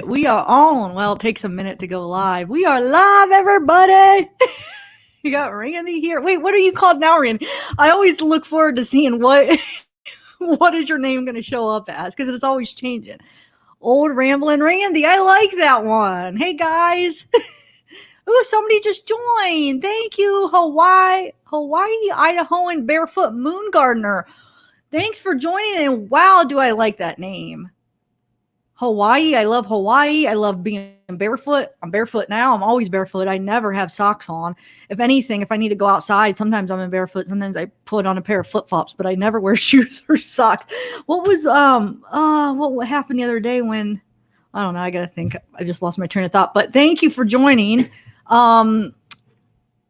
We are on. Well, it takes a minute to go live. We are live, everybody. You got Randy here. Wait, what are you called now, Randy? I always look forward to seeing what is your name going to show up as, because it's always changing. Old Rambling Randy. I like that one. Hey, guys. Ooh, somebody just joined. Thank you, Hawaii, Idaho, and Barefoot Moon Gardener. Thanks for joining, and wow, do I like that name. Hawaii. I love Hawaii. I love being barefoot. I'm barefoot now. I'm always barefoot. I never have socks on. If anything, if I need to go outside, sometimes I'm in barefoot. Sometimes I put on a pair of flip-flops, but I never wear shoes or socks. What was what happened the other day when, I don't know, I gotta think. I just lost my train of thought. But thank you for joining. I don't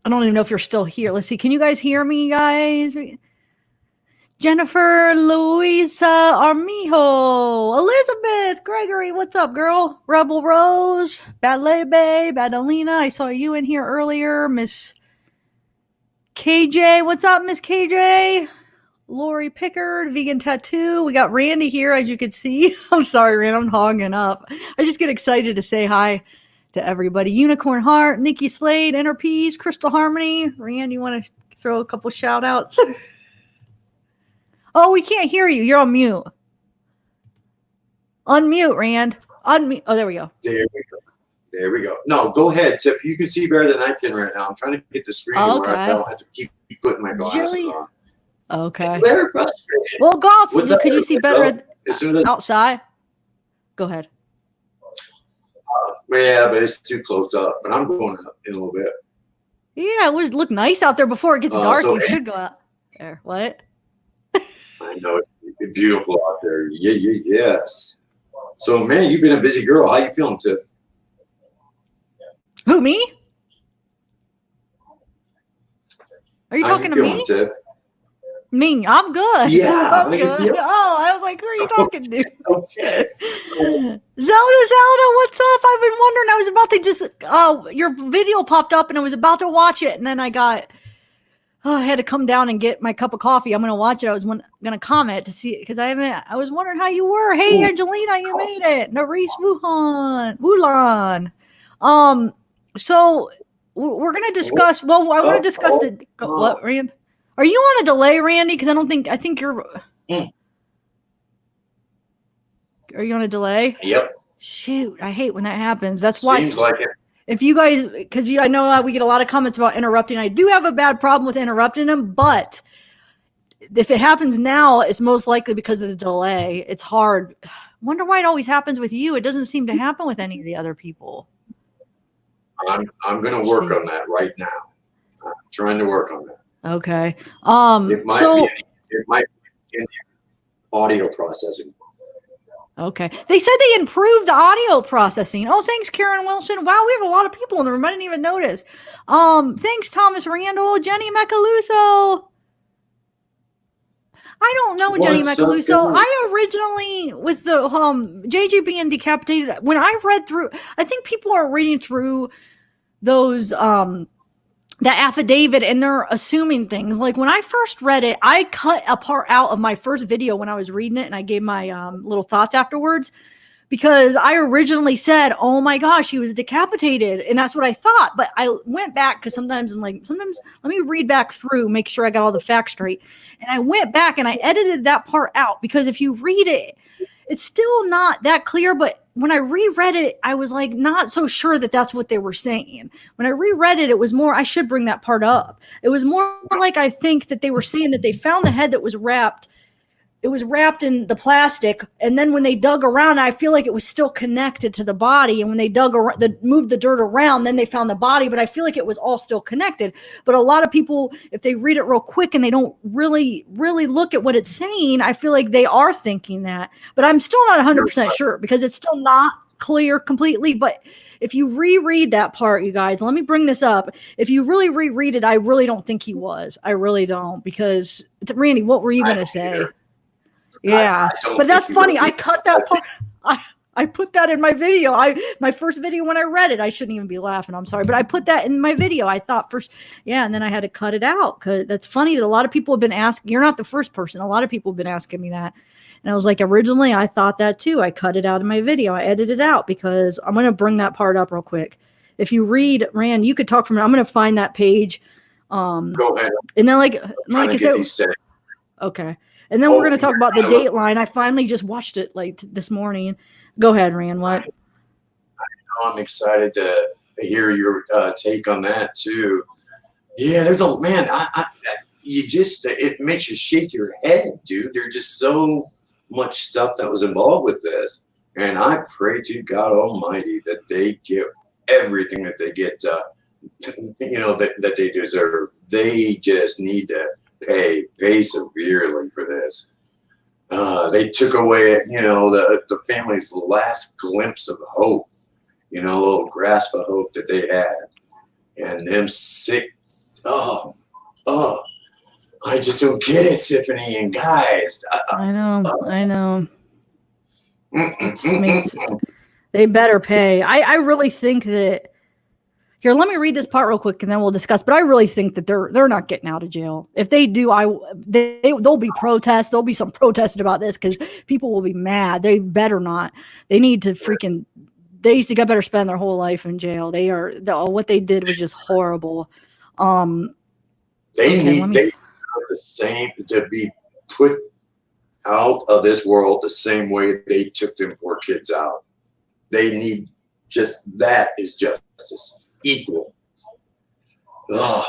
even know if you're still here. Let's see. Can you guys hear me, guys? Jennifer, Louisa, Armijo, Elizabeth, Gregory, what's up, girl? Rebel Rose, Badlebe, Badalina, I saw you in here earlier. Miss KJ, what's up, Miss KJ? Lori Pickard, Vegan Tattoo. We got Randy here, as you can see. I'm sorry, Randy, I'm hogging up. I just get excited to say hi to everybody. Unicorn Heart, Nikki Slade, Inner Peace, Crystal Harmony. Randy, you want to throw a couple shout outs? Oh, we can't hear you. You're on mute. Unmute, Rand. Unmute. Oh, there we go. There we go. No, go ahead, Tip. You can see better than I can right now. I'm trying to get the screen where I don't have to keep putting my glasses on. Okay. It's very frustrating. Well, Goss, could you see better outside? Go ahead. Yeah, but it's too close up. But I'm going up in a little bit. Yeah, it look nice out there before it gets dark. You should go out there. What? I know it's beautiful out there. Yes. So, man, you've been a busy girl. How you feeling, Tip? Who, me? Are you talking to me? Tip? Me, I'm good. Yeah. I'm good. Oh, I was like, who are you talking to? Okay. Zelda, what's up? I've been wondering. I was about to just, your video popped up and I was about to watch it. And then I had to come down and get my cup of coffee. I'm going to watch it. I was going to comment to see, because I was wondering how you were. Hey, Angelina, you made it. Nerys Wulan. So we're going to discuss, I want to discuss what, Rand? Are you on a delay, Randy? Because I think you're, are you on a delay? Yep. Shoot, I hate when that happens. That's why. Seems like it. If you guys, because I know we get a lot of comments about interrupting. I do have a bad problem with interrupting them, but if it happens now, it's most likely because of the delay. It's hard. Wonder why it always happens with you. It doesn't seem to happen with any of the other people. I'm going to work on that right now. I'm trying to work on that. Okay. It might be in audio processing. Okay. They said they improved the audio processing. Oh, thanks, Karen Wilson. Wow, we have a lot of people in the room. I didn't even notice. Thanks, Thomas Randall, Jenny Macaluso. I don't know Jenny Macaluso. I originally, with the JJ being decapitated, when I read through, I think people are reading through those the affidavit and they're assuming things. Like when I first read it, I cut a part out of my first video when I was reading it and I gave my little thoughts afterwards, because I originally said, oh my gosh, he was decapitated. And that's what I thought. But I went back, because sometimes I'm like, let me read back through, make sure I got all the facts straight. And I went back and I edited that part out, because if you read it, it's still not that clear. But when I reread it, I was like, not so sure that that's what they were saying. When I reread it, it was more, I should bring that part up. It was more like, I think that they were saying that they found the head that was wrapped. It was wrapped in the plastic. And then when they dug around, I feel like it was still connected to the body. And when they dug around, moved the dirt around, then they found the body. But I feel like it was all still connected. But a lot of people, if they read it real quick and they don't really look at what it's saying, I feel like they are thinking that. But I'm still not 100% sure, because it's still not clear completely. But if you reread that part, you guys, let me bring this up. If you really reread it, I really don't think he was. I really don't. Because, Randy, what were you going to say? Yeah, but that's funny. I cut that part. I put that in my video. My first video when I read it, I shouldn't even be laughing. I'm sorry, but I put that in my video. I thought first, yeah, and then I had to cut it out, because that's funny that a lot of people have been asking. You're not the first person. A lot of people have been asking me that. And I was like, originally, I thought that too. I cut it out of my video. I edited it out because I'm going to bring that part up real quick. If you read, Rand, you could talk from it. I'm going to find that page. Go ahead. And then like I said, okay. And then we're going to talk about the Dateline. I finally just watched it like this morning. Go ahead, Rand. What? I'm excited to hear your take on that too. Yeah, there's a man. It makes you shake your head, dude. There's just so much stuff that was involved with this, and I pray to God Almighty that they get everything that they get, that they deserve. They just need to pay severely for this. They took away, the family's last glimpse of hope, a little grasp of hope that they had, and them sick. I just don't get it, Tiffany and guys. I know. They better pay. I really think that. Here, let me read this part real quick, and then we'll discuss. But I really think that they're not getting out of jail. If they do, there'll be protests. There'll be some protesting about this because people will be mad. They better not. They need to freaking. They used to get better spend their whole life in jail. What they did was just horrible. They need the same to be put out of this world the same way they took them poor kids out. They need that is justice, equal. Ugh.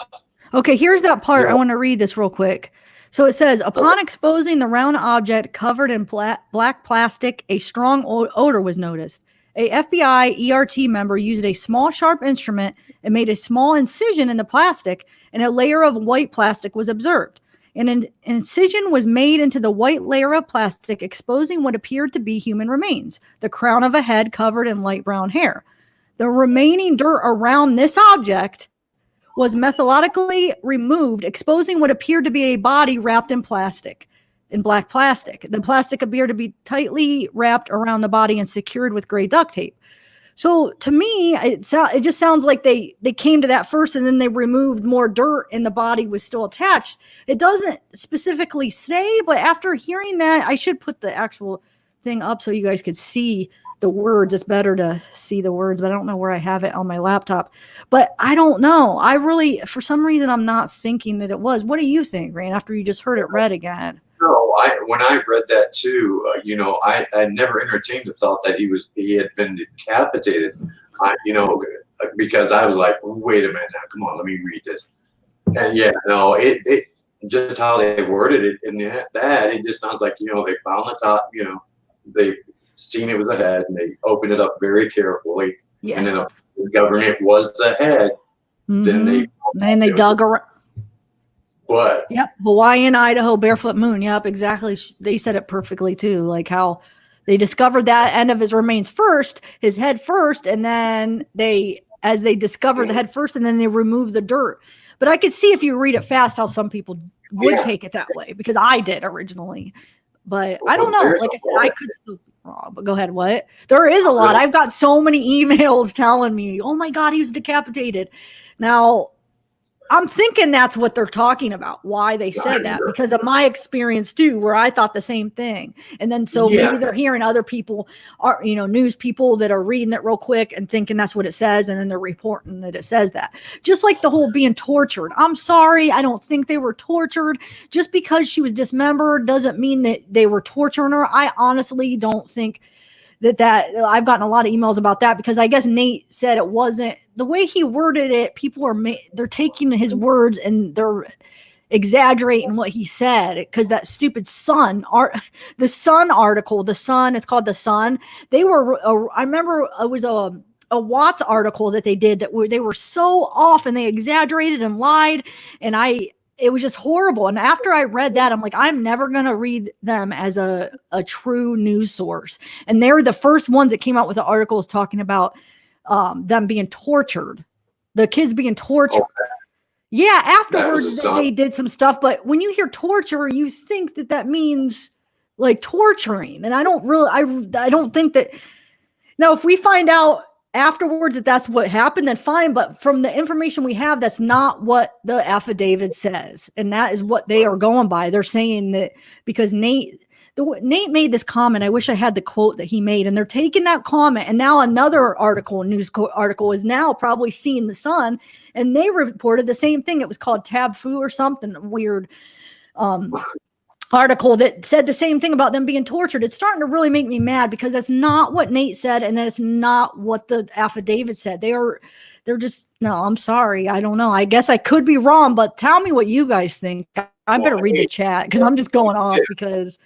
Okay, here's that part. I want to read this real quick. So it says, upon exposing the round object covered in black plastic, a strong odor was noticed. A FBI ERT member used a small sharp instrument and made a small incision in the plastic, and a layer of white plastic was observed. An incision was made into the white layer of plastic, exposing what appeared to be human remains, the crown of a head covered in light brown hair. The remaining dirt around this object was methodically removed, exposing what appeared to be a body wrapped in black plastic. The plastic appeared to be tightly wrapped around the body and secured with gray duct tape. So to me, it just sounds like they came to that first and then they removed more dirt and the body was still attached. It doesn't specifically say, but after hearing that, I should put the actual thing up so you guys could see the words. It's better to see the words, but I don't know where I have it on my laptop. But I don't know. I really, for some reason, I'm not thinking that it was. What do you think, Rand, after you just heard it read again? No, when I read that too, I never entertained the thought that he had been decapitated. Because I was like, wait a minute, now come on, let me read this. And it just how they worded it in that it just sounds like they found the top, they seen it was the head and they opened it up very carefully, and then discovering it was the head. Mm-hmm. Then they dug around. But Hawaiian, Idaho, barefoot moon. Yep, exactly. They said it perfectly too. Like how they discovered that end of his remains first, his head first, and then they discovered the head first, and then they removed the dirt. But I could see if you read it fast how some people would take it that way because I did originally. But I don't know. Like I said, I could still be wrong. But go ahead. What? There is a lot. I've got so many emails telling me, "Oh my God, he was decapitated." Now, I'm thinking that's what they're talking about, why they said that, because of my experience too, where I thought the same thing. And then maybe they're hearing other people, news people that are reading it real quick and thinking that's what it says. And then they're reporting that it says that. Just like the whole being tortured. I'm sorry. I don't think they were tortured. Just because she was dismembered doesn't mean that they were torturing her. I honestly don't think that I've gotten a lot of emails about that because I guess Nate said it wasn't the way he worded it. People are they're taking his words and they're exaggerating what he said because that stupid the Sun article, it's called the Sun. They were, I remember it was a Watts article that they did they were so off and they exaggerated and lied. And it was just horrible. And after I read that, I'm like, I'm never going to read them as a true news source. And they're the first ones that came out with the articles talking about them being tortured, the kids being tortured. Okay. Yeah, afterwards they did some stuff. But when you hear torture, you think that means like torturing. And I don't think that. Now, if we find out afterwards that that's what happened, then fine. But from the information we have, that's not what the affidavit says. And that is what they are going by. They're saying that because Nate, Nate made this comment. I wish I had the quote that he made, and they're taking that comment, and now another article is now probably seeing the Sun, and they reported the same thing. It was called Tab Fu or something weird article that said the same thing about them being tortured. It's starting to really make me mad because that's not what Nate said, and that's not what the affidavit said. They're just, no, I'm sorry. I don't know. I guess I could be wrong, but tell me what you guys think. I better read the chat because I'm just going off because.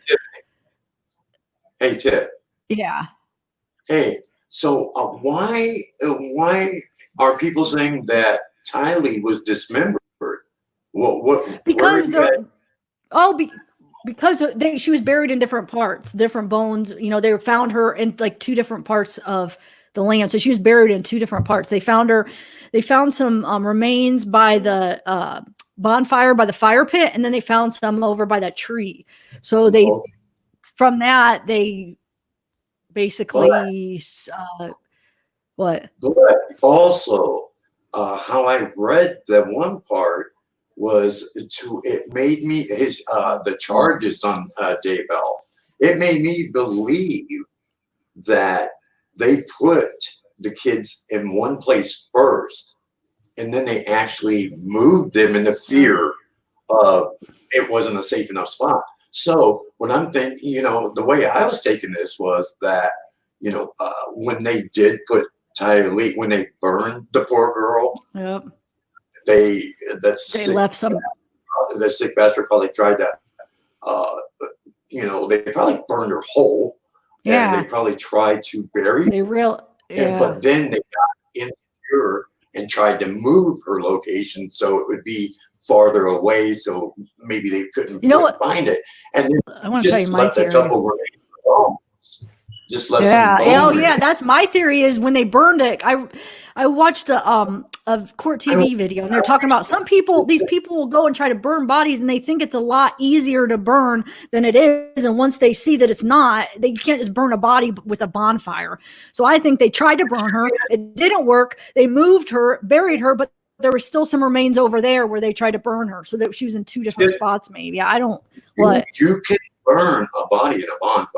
Hey, Tip. Yeah. Hey, so why are people saying that Tylee was dismembered? Because because she was buried in different parts, different bones. You know, they found her in like 2 different parts of the land. So she was buried in 2 different parts. They found some remains by the bonfire, by the fire pit, and then they found some over by that tree. So from that, they basically, what? But also, how I read that one part was it made me, the charges on Daybell, it made me believe that they put the kids in one place first, and then they actually moved them in the fear of it wasn't a safe enough spot. So what I'm thinking, the way I was taking this was that, when they did put Tylee, when they burned the poor girl, yep. They left some. The sick bastard probably tried to, they probably burned her whole. Yeah. And they probably tried to bury her. But then they got insecure and tried to move her location so it would be farther away, so maybe they couldn't find it. And then I want to tell you my theory. Just left some bones. Oh yeah, that's my theory. Is when they burned it, I watched a court TV video, and they're talking about these people will go and try to burn bodies, and they think it's a lot easier to burn than it is. And once they see that it's not, they can't just burn a body with a bonfire. So I think they tried to burn her. It didn't work. They moved her, buried her, but there were still some remains over there where they tried to burn her. So that she was in 2 different spots, maybe. I don't. What? You can burn a body in a bonfire.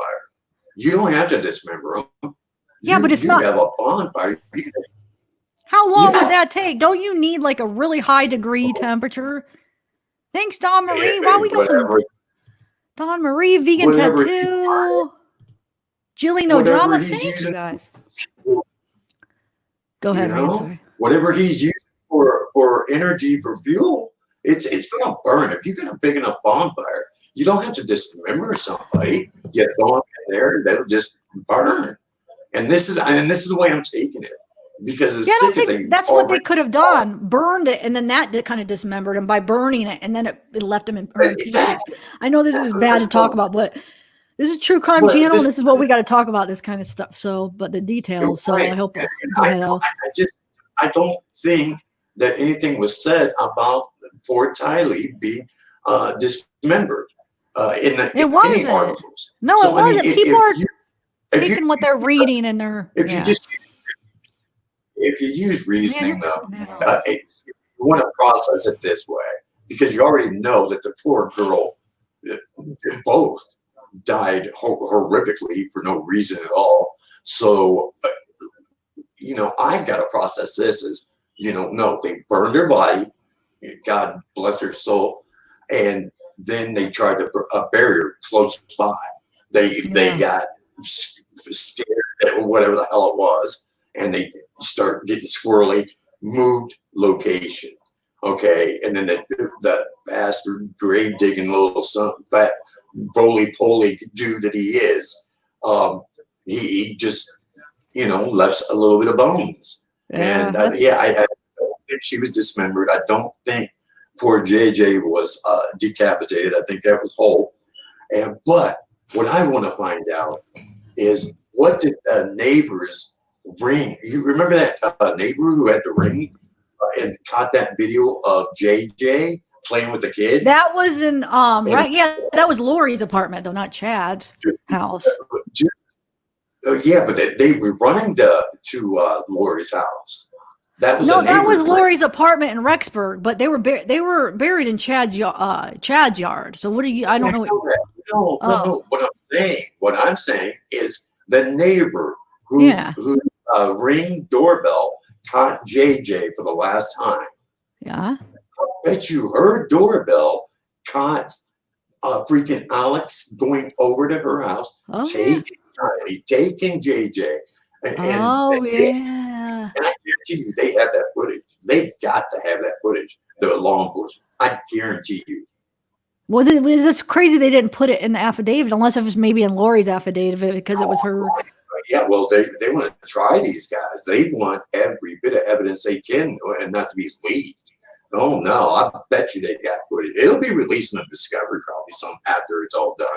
You don't have to dismember them. But it's not. You have a bonfire. How long would that take? Don't you need like a really high degree temperature? Thanks, Don Marie. Why we got some Don Marie vegan tattoo? Jilly no drama. Thank you guys. Go ahead, man. Whatever he's using for energy for fuel, it's gonna burn. If you got a big enough bonfire, you don't have to dismember somebody. You throw them in there, that'll just burn. And this is the way I'm taking it. Because that's what they could have done. Burned it, and then that kind of dismembered him by burning it, and then it left him in pieces. I know this is bad to talk about, but this is True Crime Channel. This is what we got to talk about, this kind of stuff. So, but the details. So I hope. I don't think that anything was said about poor Tylee being dismembered in any articles. No, it wasn't. People are taking what they're reading, and they're. If you use reasoning, though, you want to process it this way, because you already know that the poor girl, both died horrifically for no reason at all. So, I got to process this as, no, they burned her body, God bless her soul, and then they tried to bury her close by. They got scared, or whatever the hell it was, and they start getting squirrely, moved location. Okay. And then the bastard grave digging little son, that roly-poly dude that he is, he just, left a little bit of bones. I don't think she was dismembered. I don't think poor JJ was decapitated. I think that was whole. But what I want to find out is, what did neighbors ring? You remember that neighbor who had the ring and caught that video of JJ playing with the kid? That was in right? Yeah, that was Lori's apartment, though, not Chad's house. Yeah, but they were running to Lori's house. That was No, a that was neighbor's Lori's apartment in Rexburg, but they were buried in Chad's yard. So what are you? I don't know. No. What I'm saying is the neighbor who ring doorbell caught JJ for the last time. Yeah. I bet you her doorbell caught freaking Alex going over to her house, taking Tylee, taking JJ. And yeah. And I guarantee you they have that footage. They've got to have that footage, the law enforcement. I guarantee you. Well, it's crazy they didn't put it in the affidavit, unless it was maybe in Lori's affidavit because it was her. Yeah, well, they want to try these guys. They want every bit of evidence they can and not to be leaked. Oh, no, I bet you they got footage. It'll be released in the Discovery probably some after it's all done.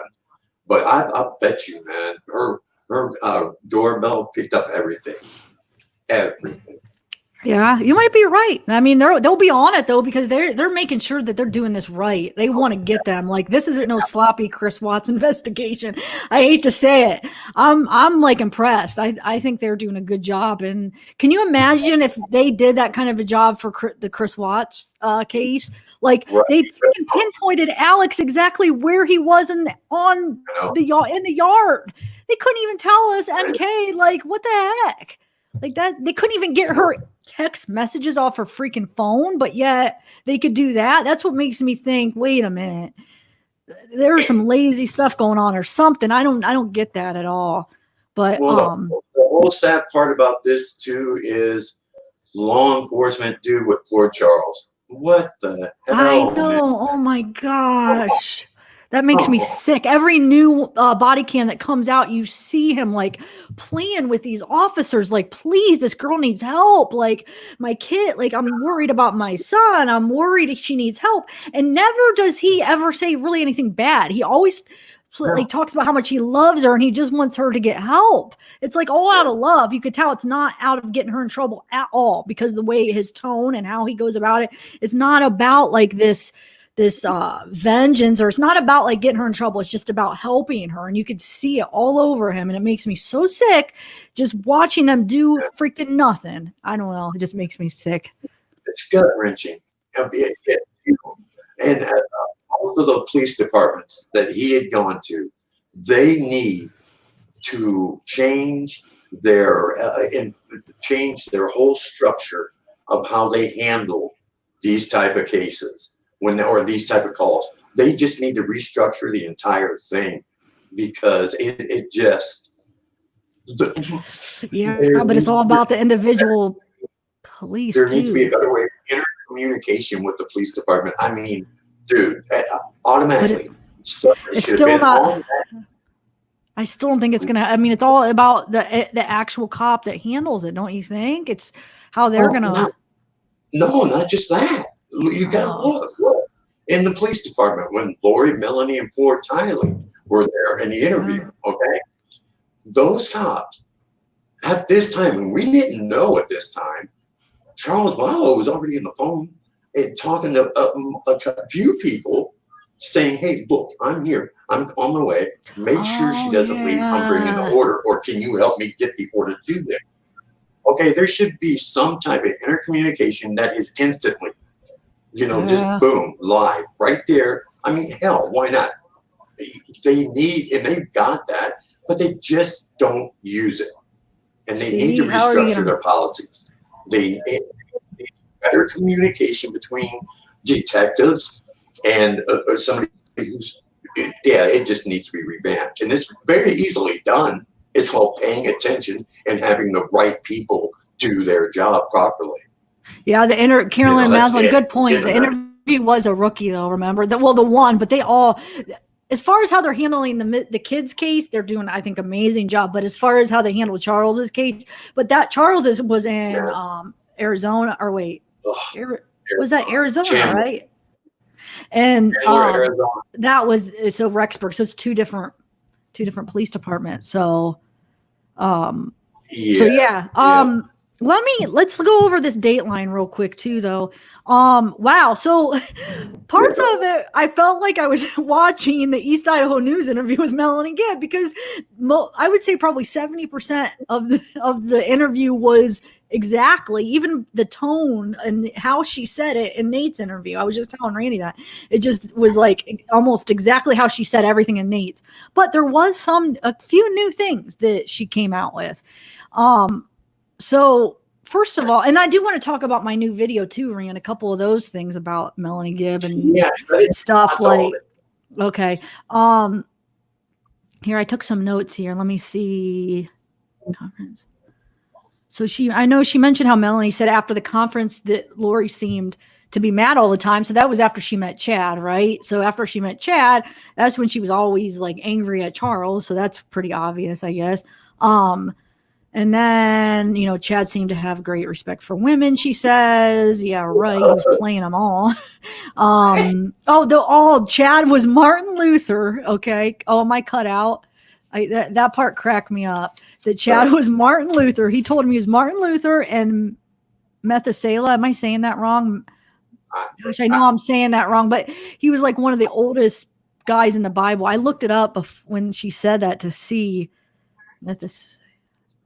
But I bet you, man, her doorbell picked up everything. Everything. Yeah, you might be right. I mean, they'll be on it though because they're making sure that they're doing this right. They want to get them. Like this isn't no sloppy Chris Watts investigation. I hate to say it. I'm like impressed. I think they're doing a good job. And can you imagine if they did that kind of a job for the Chris Watts case? Like they freaking pinpointed Alex exactly where he was in the yard. They couldn't even tell us NK. Like what the heck? Like that, they couldn't even get her text messages off her freaking phone, but yet they could do that. That's what makes me think, wait a minute, there's some lazy stuff going on or something. I don't get that at all. But the whole sad part about this too is law enforcement do with poor Charles. What the hell? I know. Man? Oh my gosh. That makes me sick. Every new body cam that comes out, you see him like playing with these officers. Like, please, this girl needs help. Like, my kid, like, I'm worried about my son. I'm worried she needs help. And never does he ever say really anything bad. He always like talks about how much he loves her and he just wants her to get help. It's like all out of love. You could tell it's not out of getting her in trouble at all because the way his tone and how he goes about it is not about like this vengeance, or it's not about like getting her in trouble. It's just about helping her, and you could see it all over him, and it makes me so sick just watching them do freaking nothing. I don't know, it just makes me sick. It's gut wrenching. And all of the police departments that he had gone to, they need to change their whole structure of how they handle these type of cases. Or these type of calls, they just need to restructure the entire thing because it just. But it's all about the individual police. There needs to be a better way of intercommunication with the police department. I mean, dude, automatically. It's still not. I still don't think it's gonna. I mean, it's all about the actual cop that handles it, don't you think? It's how they're gonna. No, not just that. You got to look in the police department when Lori, Melanie, and poor Tylee were there in the interview. Okay, those cops at this time, and we didn't know at this time, Charles Vallow was already on the phone and talking to a few people, saying, "Hey, look, I'm here. I'm on the way. Make sure she doesn't leave. I'm bringing the order, or can you help me get the order to them?" Okay, there should be some type of intercommunication that is instantly. Just boom, live, right there. I mean, hell, why not? They need, and they've got that, but they just don't use it. And they need to restructure their policies. They need better communication between detectives and somebody who's, it just needs to be revamped. And it's very easily done. It's called paying attention and having the right people do their job properly. Yeah, Carolyn Maslin, good point. The interview was a rookie, though. Remember the one, but they all, as far as how they're handling the kids' case, they're doing, I think, amazing job. But as far as how they handled Charles's case, but that Charles was in Arizona, or wait, was that Arizona, Chandler. Right? And that was so Rexburg. So it's two different police departments. So, Let's go over this Dateline real quick too, though. Wow. So parts of it, I felt like I was watching the East Idaho News interview with Melanie Gibb, because I would say probably 70% of the interview was exactly, even the tone and how she said it in Nate's interview. I was just telling Randy that it just was like almost exactly how she said everything in Nate's, but there was a few new things that she came out with. So first of all, and I do want to talk about my new video too, Rand, a couple of those things about Melanie Gibb and stuff like, okay. Here, I took some notes here. Let me see. Conference. So I know she mentioned how Melanie said after the conference that Lori seemed to be mad all the time. So that was after she met Chad, right? So after she met Chad, that's when she was always like angry at Charles. So that's pretty obvious, I guess. And then, Chad seemed to have great respect for women, she says. Yeah, right. He was playing them all. Chad was Martin Luther. Okay. Oh, my cutout. That part cracked me up. That Chad was Martin Luther. He told him he was Martin Luther and Methuselah. Am I saying that wrong? Gosh, I know I'm saying that wrong, but he was like one of the oldest guys in the Bible. I looked it up when she said that to see that this.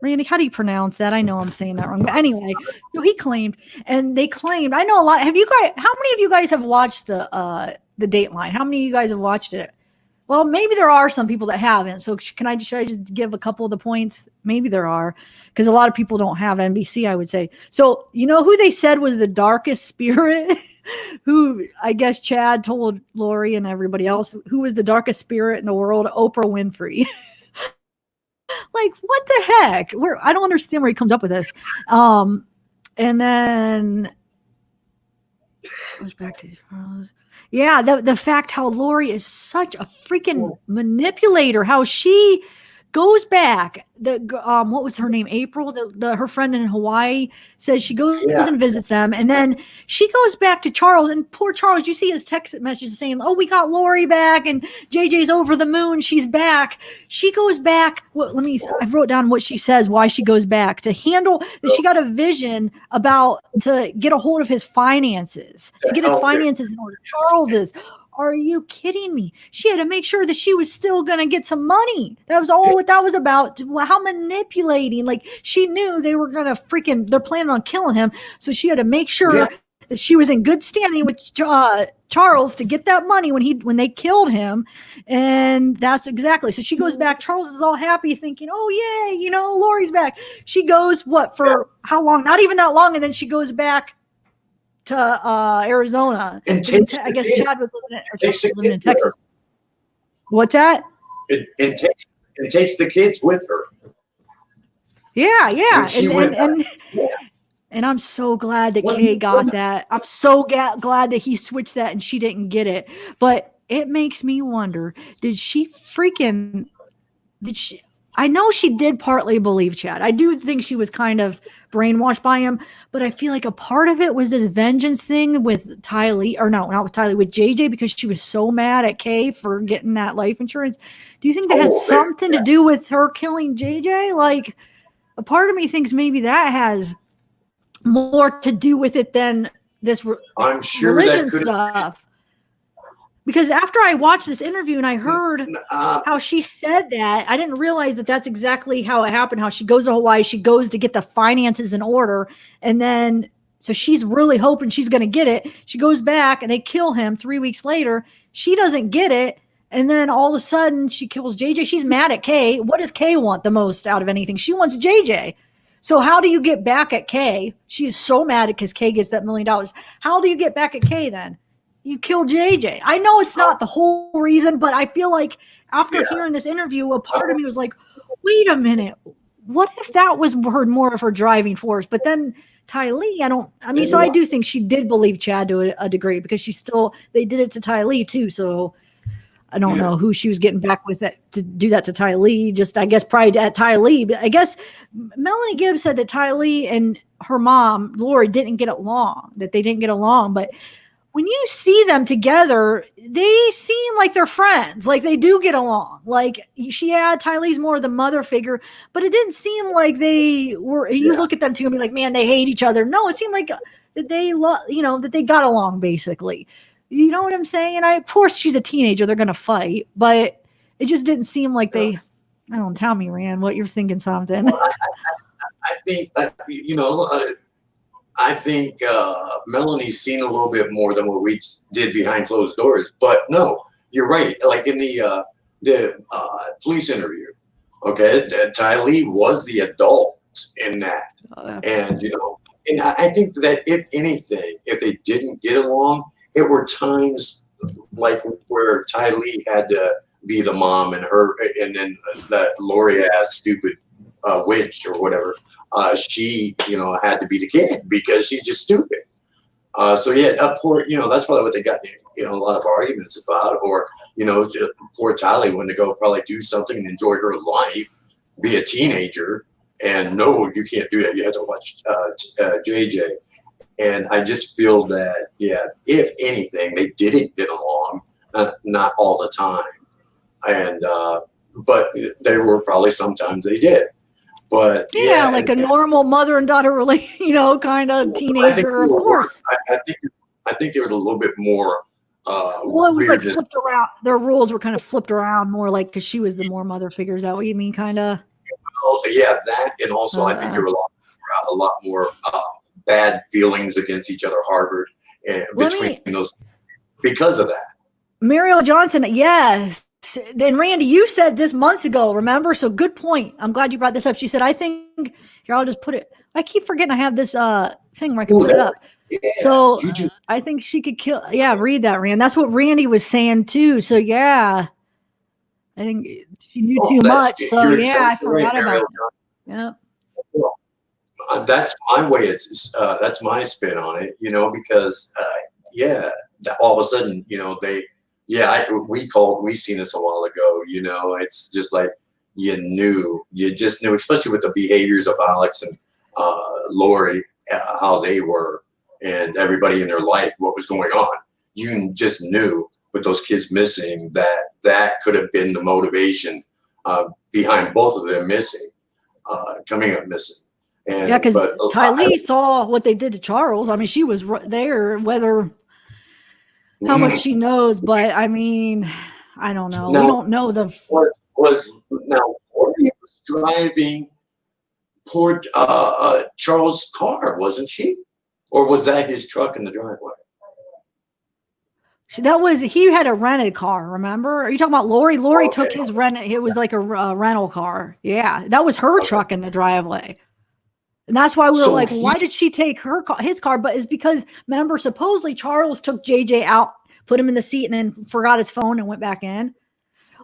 Randy, how do you pronounce that? I know I'm saying that wrong. But anyway, so he claimed, and they claimed, I know a lot. How many of you guys have watched the Dateline? How many of you guys have watched it? Well, maybe there are some people that haven't. So should I just give a couple of the points? Maybe there are, because a lot of people don't have NBC, I would say. So you know who they said was the darkest spirit? Who I guess Chad told Lori and everybody else who was the darkest spirit in the world? Oprah Winfrey. Like, what the heck? I don't understand where he comes up with this. And then goes back to Charles. Yeah, the fact how Lori is such a freaking manipulator. How she goes back. What was her name? April. Her friend in Hawaii says she goes and visits them, and then she goes back to Charles. And poor Charles, you see his text messages saying, "Oh, we got Lori back, and JJ's over the moon. She's back." She goes back. I wrote down what she says. Why she goes back to handle that. She got a vision to get a hold of his finances, to get his finances in order. Charles's. Are you kidding me? She had to make sure that she was still going to get some money. That was all what that was about. How manipulating. Like, she knew they were going to they're planning on killing him. So she had to make sure that she was in good standing with Charles to get that money when they killed him. And that's exactly. So she goes back. Charles is all happy thinking, oh, yay, Lori's back. She goes, for how long? Not even that long. And then she goes back to Arizona. And I guess Chad was living in Texas. What's that? It takes the kids with her. Yeah. And I'm so glad that Kay got that. I'm so glad that he switched that and she didn't get it. But it makes me wonder, I know she did partly believe Chad. I do think she was kind of brainwashed by him, but I feel like a part of it was this vengeance thing with Tylee, or no, not with Tylee, with JJ, because she was so mad at Kay for getting that life insurance. Do you think that had something to do with her killing JJ? Like, a part of me thinks maybe that has more to do with it than this I'm sure religion that stuff. Because after I watched this interview and I heard how she said that, I didn't realize that that's exactly how it happened, how she goes to Hawaii, she goes to get the finances in order, and then so she's really hoping she's going to get it. She goes back and they kill him 3 weeks later. She doesn't get it, and then all of a sudden she kills JJ. She's mad at Kay. What does Kay want the most out of anything? She wants JJ. So how do you get back at Kay? She is so mad because Kay gets that $1 million. How do you get back at Kay then? You kill JJ. I know it's not the whole reason, but I feel like after hearing this interview, a part of me was like, wait a minute. What if that was more of her driving force? But then Tylee, so I do think she did believe Chad to a degree, because they did it to Tylee too. So I don't know who she was getting back with to do that to Tylee. Just, I guess, probably at Tylee. But I guess Melanie Gibb said that Tylee and her mom, Lori, didn't get along, that they didn't get along. But when you see them together, they seem like they're friends. Like they do get along. Like Tylee's more the mother figure, but it didn't seem like they were. You look at them two and be like, man, they hate each other. No, it seemed like that they that they got along basically. You know what I'm saying? And of course, she's a teenager. They're gonna fight, but it just didn't seem like they. I don't tell me, Rand, what you're thinking something. I think I think Melanie's seen a little bit more than what we did behind closed doors. But no, you're right. Like in the police interview, okay, Tylee was the adult in that, and and I think that if anything, if they didn't get along, it were times like where Tylee had to be the mom and then that Lori ass stupid witch or whatever. She, had to be the kid because she's just stupid. So yeah, poor, that's probably what they got, a lot of arguments about, or, poor Tylee wanted to go probably do something and enjoy her life, be a teenager, and no, you can't do that. You have to watch JJ. And I just feel that, yeah, if anything, they didn't get along, not all the time. And, but there were probably sometimes they did. But yeah, like a normal mother and daughter kind of teenager, of course. I think they were a little bit more. Well, it was like flipped around. Their roles were kind of flipped around more, like because she was the more mother figure. Is that what you mean, kind of? Well, yeah, that, and also I think there were a lot more bad feelings against each other harbored between those because of that. Mariel Johnson, yes. And Randy, you said this months ago, remember? So good point. I'm glad you brought this up. She said, I think, here, I'll just put it. I keep forgetting I have this thing where I can put it up. Yeah, so I think she could kill. Yeah, read that, Rand. That's what Randy was saying too. So yeah, I think she knew too much. So yeah, I forgot about it. Yeah. Well, that's my way. That's my spin on it, because all of a sudden, we seen this a while ago, it's just like, you just knew, especially with the behaviors of Alex and Lori, how they were, and everybody in their life, what was going on. You just knew with those kids missing that could have been the motivation behind both of them coming up missing. And, yeah, because Tylee saw what they did to Charles. I mean, she was there, how much she knows, but I mean, I don't know. Now, we don't know now Lori was driving poor Charles' car, wasn't she? Or was that his truck in the driveway? He had a rented car, remember? Are you talking about Lori? Lori took his it was like a rental car. Yeah, that was her truck in the driveway. And that's why we were like, why did she take his car? But it's because, remember, supposedly Charles took JJ out, put him in the seat, and then forgot his phone and went back in.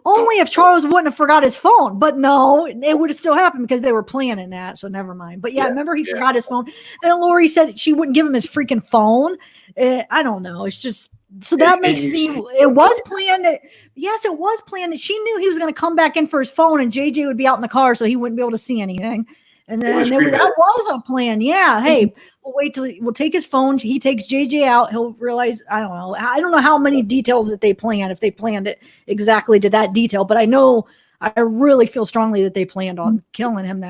Only if Charles wouldn't have forgot his phone. But no, it would have still happened because they were planning that. So never mind. But yeah, remember he forgot his phone. And Lori said she wouldn't give him his freaking phone. I don't know. It's just, so that makes me, it was planned that she knew he was going to come back in for his phone and JJ would be out in the car so he wouldn't be able to see anything. And then that was a plan. Yeah. Hey, we'll take his phone. He takes JJ out. He'll realize, I don't know how many details that they planned, if they planned it exactly to that detail, but I really feel strongly that they planned on killing him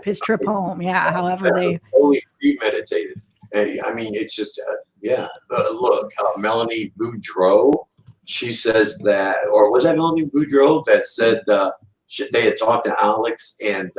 his trip home. Yeah. However they totally premeditated. I mean, it's just, look, Melanie Boudreau, she says that, or was that Melanie Boudreau that said they had talked to Alex and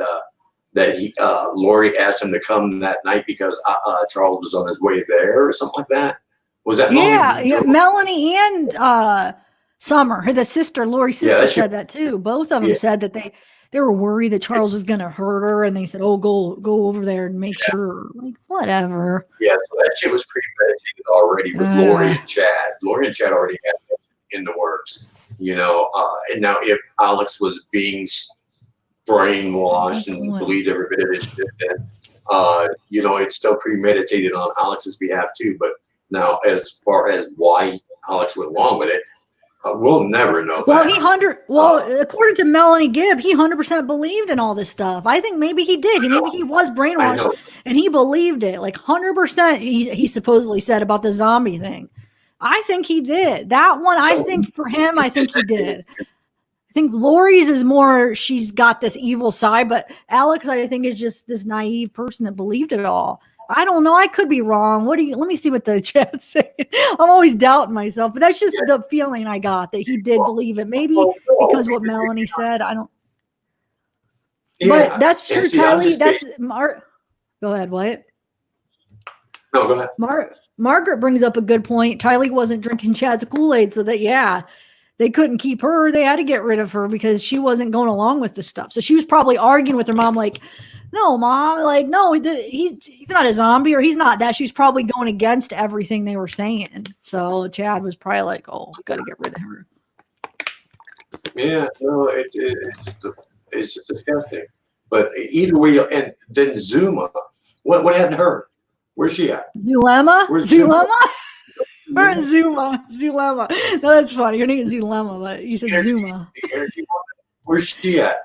that Lori asked him to come that night because Charles was on his way there or something like that? Was that Melanie? Yeah, Melanie and Summer, the sister, Lori's sister, said that too. Both of them said that they were worried that Charles was going to hurt her, and they said, "Oh, go over there and make sure." Like, whatever. Yeah, so that shit was premeditated already with Lori and Chad. Lori and Chad already had it in the works, and now if Alex was being brainwashed and believed every bit of his shit, then it's still premeditated on Alex's behalf too. But now, as far as why Alex went along with it, We'll never know. Well, according to Melanie Gibb, he 100% believed in all this stuff. I think maybe he did. Maybe he was brainwashed and he believed it. Like 100%. He supposedly said about the zombie thing. I think he did that one. I think for him, I think he did. I think Lori's is more, she's got this evil side, but Alex, I think, is just this naive person that believed it all. I don't know. I could be wrong. Let me see what the chat's saying. I'm always doubting myself, but that's just the feeling I got, that he did believe it. Maybe because what Melanie said. I don't. Yeah. But that's true, Tylee. That's Go ahead. What? No, go ahead. Margaret brings up a good point. Tylee wasn't drinking Chad's Kool-Aid, so that they couldn't keep her. They had to get rid of her because she wasn't going along with the stuff. So she was probably arguing with her mom, like, no, Mom, like, no, he's not a zombie, or he's not that. She's probably going against everything they were saying. So Chad was probably like, oh, got to get rid of her. Yeah, no, it's just disgusting. But either way, and then Zuma, what happened to her? Where's she at? Zulema? Zulema. No, that's funny. Her name is Zulema, but you said Zuma. Where's she at?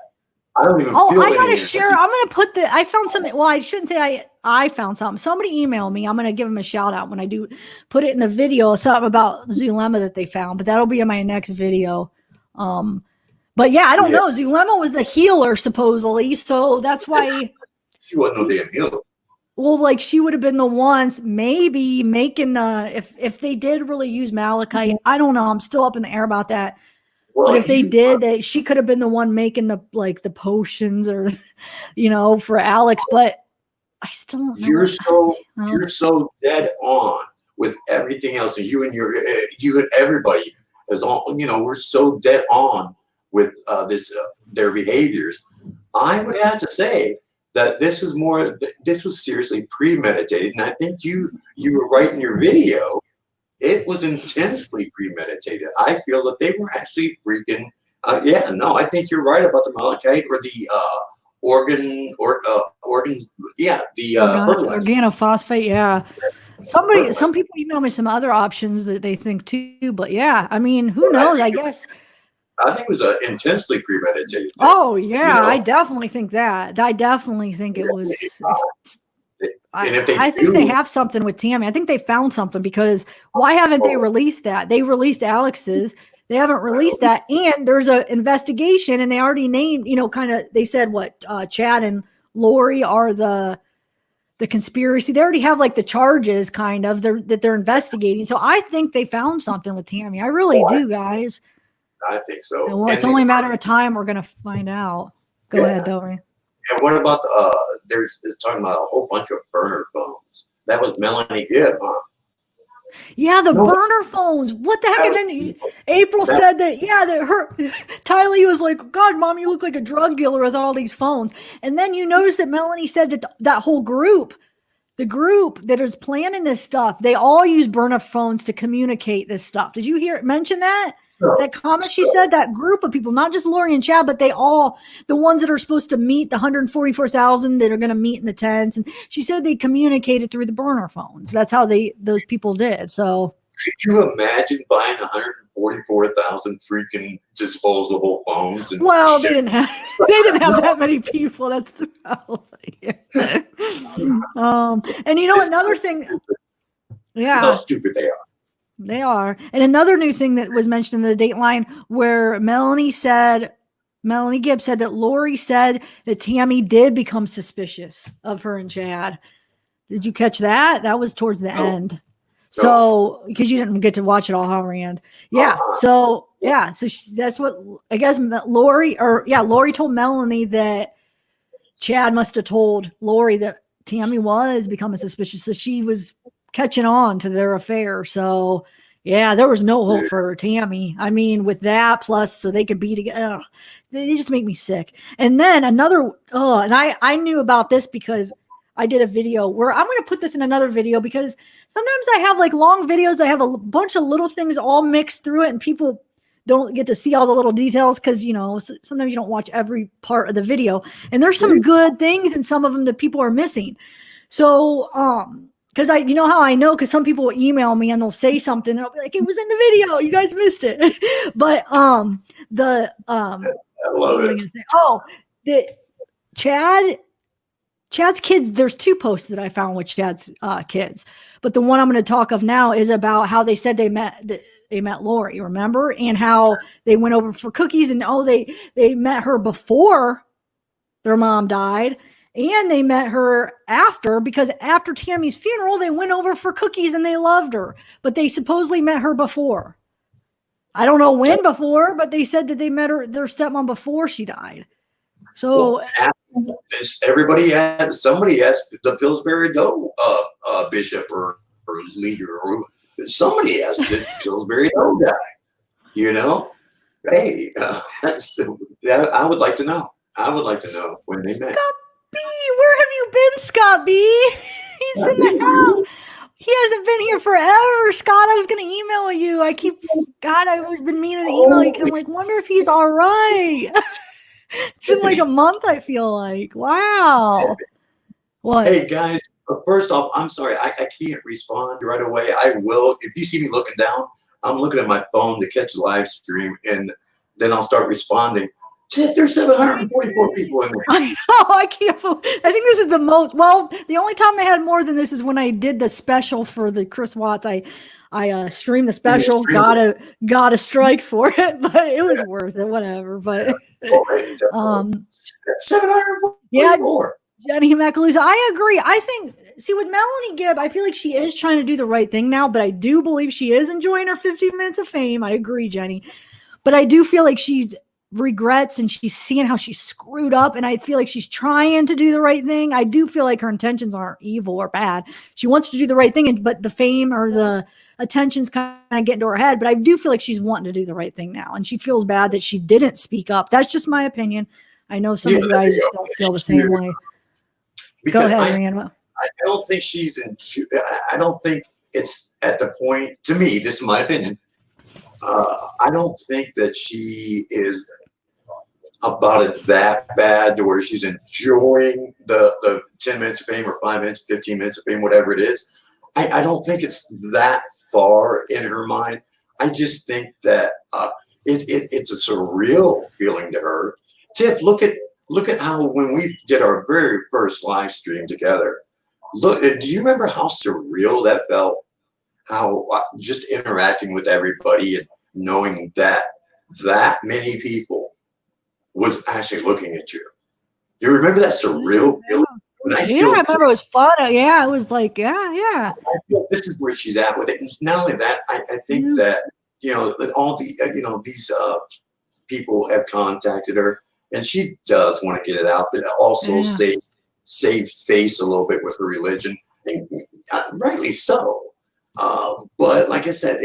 I don't even feel I gotta share. I'm gonna put I found something. Well, I shouldn't say I found something. Somebody emailed me. I'm gonna give them a shout out when I do put it in the video. Something about Zulema that they found, but that'll be in my next video. But yeah, I don't know. Zulema was the healer supposedly, so that's why she wasn't no damn healer. Well, like, she would have been the ones maybe making if they did really use malachite. I don't know. I'm still up in the air about that. Well, but if they did, she could have been the one making the potions, or, for Alex. But I still don't know. You're so dead on with everything else, and you and everybody is all. We're so dead on with their behaviors. I would have to say that this was seriously premeditated, and I think you were right in your video. It was intensely premeditated. I feel that they were actually freaking. I think you're right about the malachite or the organs. Yeah, the organophosphate. Yeah, some people email me some other options that they think too. But yeah, I mean, who knows? I guess. I think it was intensely premeditated. Oh yeah, I definitely think that. I definitely think it was. I think they have something with Tammy. I think they found something, because why haven't they released that? They released Alex's. They haven't released that, and there's an investigation, and they already named. They said what Chad and Lori are the conspiracy. They already have like the charges, that they're investigating. So I think they found something with Tammy. I really do, guys. I think so. Well, it's only a matter of time. We're going to find out. Go ahead, Dory. And what about they're talking about a whole bunch of burner phones. That was Melanie Gibb, huh? Yeah, burner phones. What the heck? And then April said that, Tylee was like, God, Mom, you look like a drug dealer with all these phones. And then you notice that Melanie said that whole group, the group that is planning this stuff, they all use burner phones to communicate this stuff. Did you mention that? That comment she said, that group of people, not just Lori and Chad, but they all, the ones that are supposed to meet, the 144,000 that are going to meet in the tents. And she said they communicated through the burner phones. That's how those people did. So could you imagine buying 144,000 freaking disposable phones? Well, they didn't have that many people. That's the problem. And another thing. Yeah. How stupid they are. They are. And another new thing that was mentioned in the Dateline, where Melanie Gibb said that Lori said that Tammy did become suspicious of her and Chad. Did you catch that? That was towards the end. So, because you didn't get to watch it all, huh, Rand? Yeah. So, yeah. So that's what, I guess, Lori told Melanie that Chad must have told Lori that Tammy was becoming suspicious. So she was catching on to their affair. So yeah, there was no hope for Tammy. I mean, with that, plus so they could be together. They just make me sick. And then and I knew about this because I did a video where I'm going to put this in another video, because sometimes I have like long videos. I have a bunch of little things all mixed through it, and people don't get to see all the little details because, sometimes you don't watch every part of the video, and there's some good things and some of them that people are missing. So, because you know how I know, because some people will email me and they'll say something and I'll be like, it was in the video, you guys missed it. But I love it. Oh, the Chad's kids, there's 2 posts that I found with Chad's kids, but the one I'm going to talk of now is about how they said they met Lori, remember? And how they went over for cookies, and they met her before their mom died, and they met her after, because after Tammy's funeral, they went over for cookies and they loved her, but they supposedly met her before. I don't know when before, but they said that they met their stepmom before she died. So somebody asked the Pillsbury Doe bishop or leader, or somebody asked this Pillsbury Doe guy, you know, hey, I would like to know. I would like to know when they met. Scott B, where have you been, Scott B? He's in the house. He hasn't been here forever, Scott. I was going to email you. I've been meaning to email you because I'm like, wonder if he's all right. It's been like a month, I feel like. Wow. What? Hey, guys, first off, I'm sorry. I can't respond right away. I will. If you see me looking down, I'm looking at my phone to catch the live stream, and then I'll start responding. There's 744 people in there. I know. I can't believe. I think this is the most. Well, the only time I had more than this is when I did the special for the Chris Watts. I streamed the special. Got a strike for it, but it was worth it. Whatever. But 744. Yeah, Jenny Macalusa. I agree. I think. See, with Melanie Gibb, I feel like she is trying to do the right thing now, but I do believe she is enjoying her 15 minutes of fame. I agree, Jenny, but I do feel like she's regrets and she's seeing how she screwed up, and I feel like she's trying to do the right thing. I do feel like her intentions aren't evil or bad. She wants to do the right thing, but the fame or the attention's kind of getting to her head. But I do feel like she's wanting to do the right thing now, and she feels bad that she didn't speak up. That's just my opinion. I know some of you guys don't feel the same way. Go ahead, Rand. I don't think I don't think it's at the point, to me, this is my opinion, I don't think that she is about it that bad to where she's enjoying the 10 minutes of fame or 5 minutes, 15 minutes of fame, whatever it is. I don't think it's that far in her mind. I just think that it's a surreal feeling to her. Tiff, look at how when we did our very first live stream together, do you remember how surreal that felt? How just interacting with everybody and knowing that many people was actually looking at you. Do you remember that surreal feeling? I remember it was fun. Yeah, it was like, yeah. I feel this is where she's at with it. And not only that, I think that, all the, these people have contacted her, and she does want to get it out, but also save face a little bit with her religion. And, rightly so. But like I said,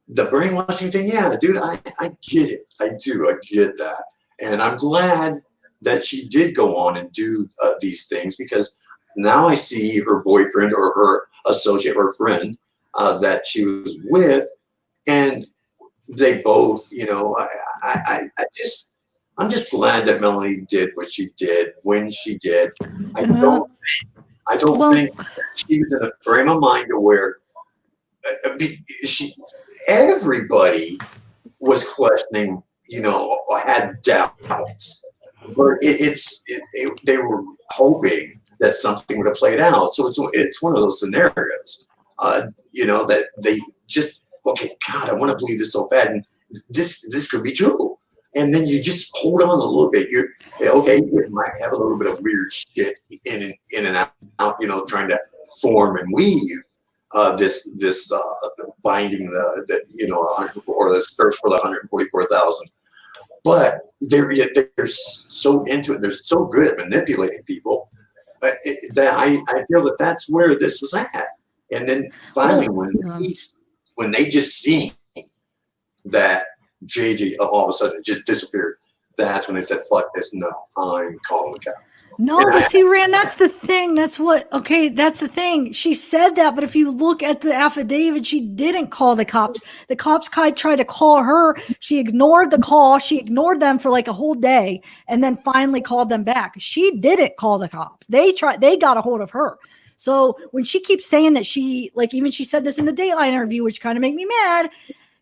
the brainwashing thing, yeah, dude, I get it. I do. I get that. And I'm glad that she did go on and do these things, because now I see her boyfriend or her associate or friend that she was with, and they both, I'm just glad that Melanie did what she did when she did. I don't think she was in a frame of mind to where everybody was questioning, had doubts, but they were hoping that something would have played out. So it's one of those scenarios, that they just, okay, God, I want to believe this so bad, and this could be true. And then you just hold on a little bit. You might have a little bit of weird shit in and out, trying to form and weave this finding or the search for the 144,000. But they're so into it. They're so good at manipulating people that I feel that that's where this was at. And then finally, when they just seen that JJ all of a sudden just disappeared, that's when they said, fuck this, no, I'm calling the cops. No, but see, Rand, that's the thing. That's the thing. She said that, but if you look at the affidavit, she didn't call the cops. The cops tried to call her. She ignored the call. She ignored them for like a whole day, and then finally called them back. She didn't call the cops. They got a hold of her. So when she keeps saying that she, like, even she said this in the Dateline interview, which kind of made me mad.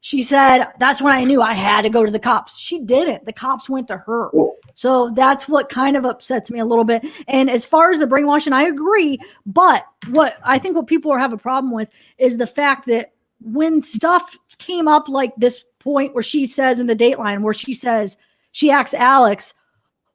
She said, that's when I knew I had to go to the cops. She didn't. The cops went to her. So that's what kind of upsets me a little bit. And as far as the brainwashing, I agree. But what I think what people have a problem with is the fact that when stuff came up like this point where she says in the Dateline, where she says, she asks Alex,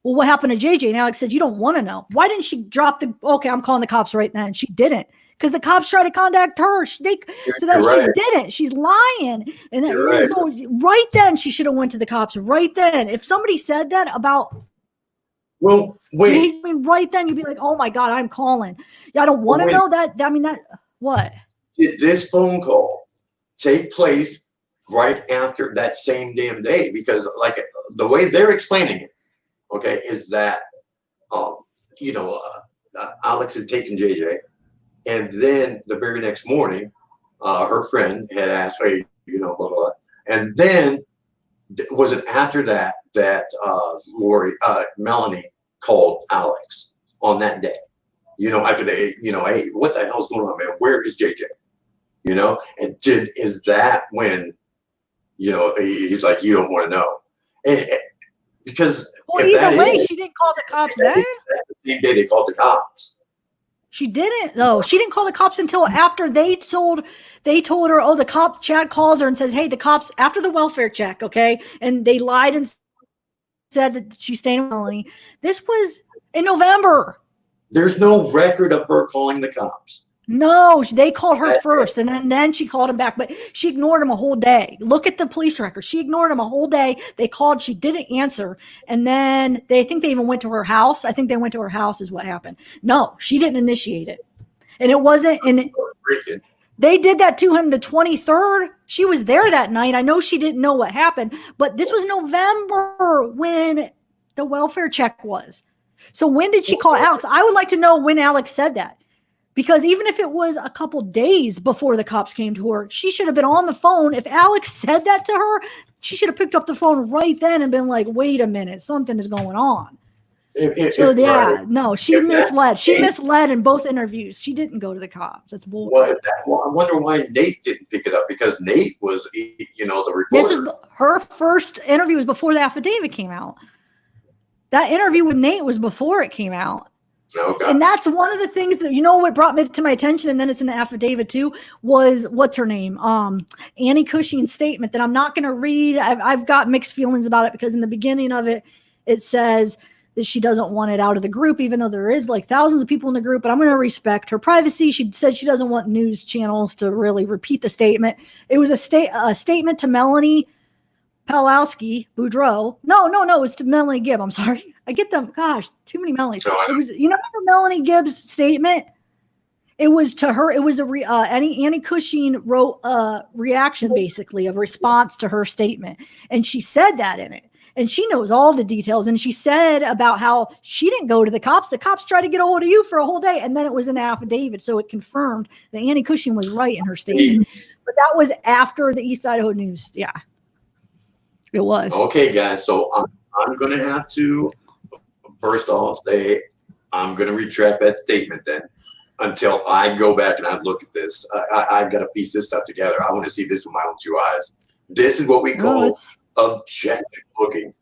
well, what happened to JJ? And Alex said, you don't want to know. Why didn't she drop okay, I'm calling the cops right then. She didn't. Because the cops tried to contact her. She didn't. She's lying. And so right then, she should have went to the cops right then. If somebody said that about, well, wait. I mean, right then, you'd be like, oh my God, I'm calling. Yeah, I don't want to know that. I mean, what? Did this phone call take place right after that same damn day? Because like the way they're explaining it, okay, is that, Alex had taken JJ. And then the very next morning, her friend had asked, hey, blah, blah, blah. And then was it after that Melanie called Alex on that day? After they, hey, what the hell's going on, man? Where is JJ? And is that when, he's like, you don't want to know. And because either way, she didn't call the cops then. The same day they called the cops. She didn't, though. She didn't call the cops until after they told her, oh, the cop, Chad calls her and says, hey, the cops, after the welfare check, okay? And they lied and said that she's staying with Melanie. This was in November. There's no record of her calling the cops. No, they called her first, and then she called him back, but she ignored him a whole day. Look at the police record. She ignored him a whole day. They called. She didn't answer. And then they think they even went to her house. I think they went to her house is what happened. No, she didn't initiate it. And it wasn't. And they did that to him the 23rd. She was there that night. I know she didn't know what happened, but this was November when the welfare check was. So when did she call Alex? I would like to know when Alex said that. Because even if it was a couple days before the cops came to her, she should have been on the phone. If Alex said that to her, she should have picked up the phone right then and been like, wait a minute, something is going on. She misled. She misled in both interviews. She didn't go to the cops. That's bullshit. Well, I wonder why Nate didn't pick it up, because Nate was, the reporter. This is her first interview was before the affidavit came out. That interview with Nate was before it came out. Okay. And that's one of the things that, what brought me to my attention, and then it's in the affidavit too, was what's her name? Annie Cushing's statement that I'm not going to read. I've got mixed feelings about it, because in the beginning of it, it says that she doesn't want it out of the group, even though there is like thousands of people in the group, but I'm going to respect her privacy. She said she doesn't want news channels to really repeat the statement. It was a statement to Melanie Boudreau. No, it's to Melanie Gibb. I'm sorry. I get them. Gosh, too many Melanies. It was, remember Melanie Gibb's statement? It was to her. It was Annie Cushing wrote a reaction, basically, a response to her statement. And she said that in it. And she knows all the details. And she said about how she didn't go to the cops. The cops tried to get a hold of you for a whole day. And then it was an affidavit. So it confirmed that Annie Cushing was right in her statement. But that was after the East Idaho News. Yeah, it was. Okay, guys. So I'm going to have to, first off, say I'm going to retract that statement then, until I go back and I look at this. I've got to piece this stuff together. I want to see this with my own two eyes. This is what we call objective looking.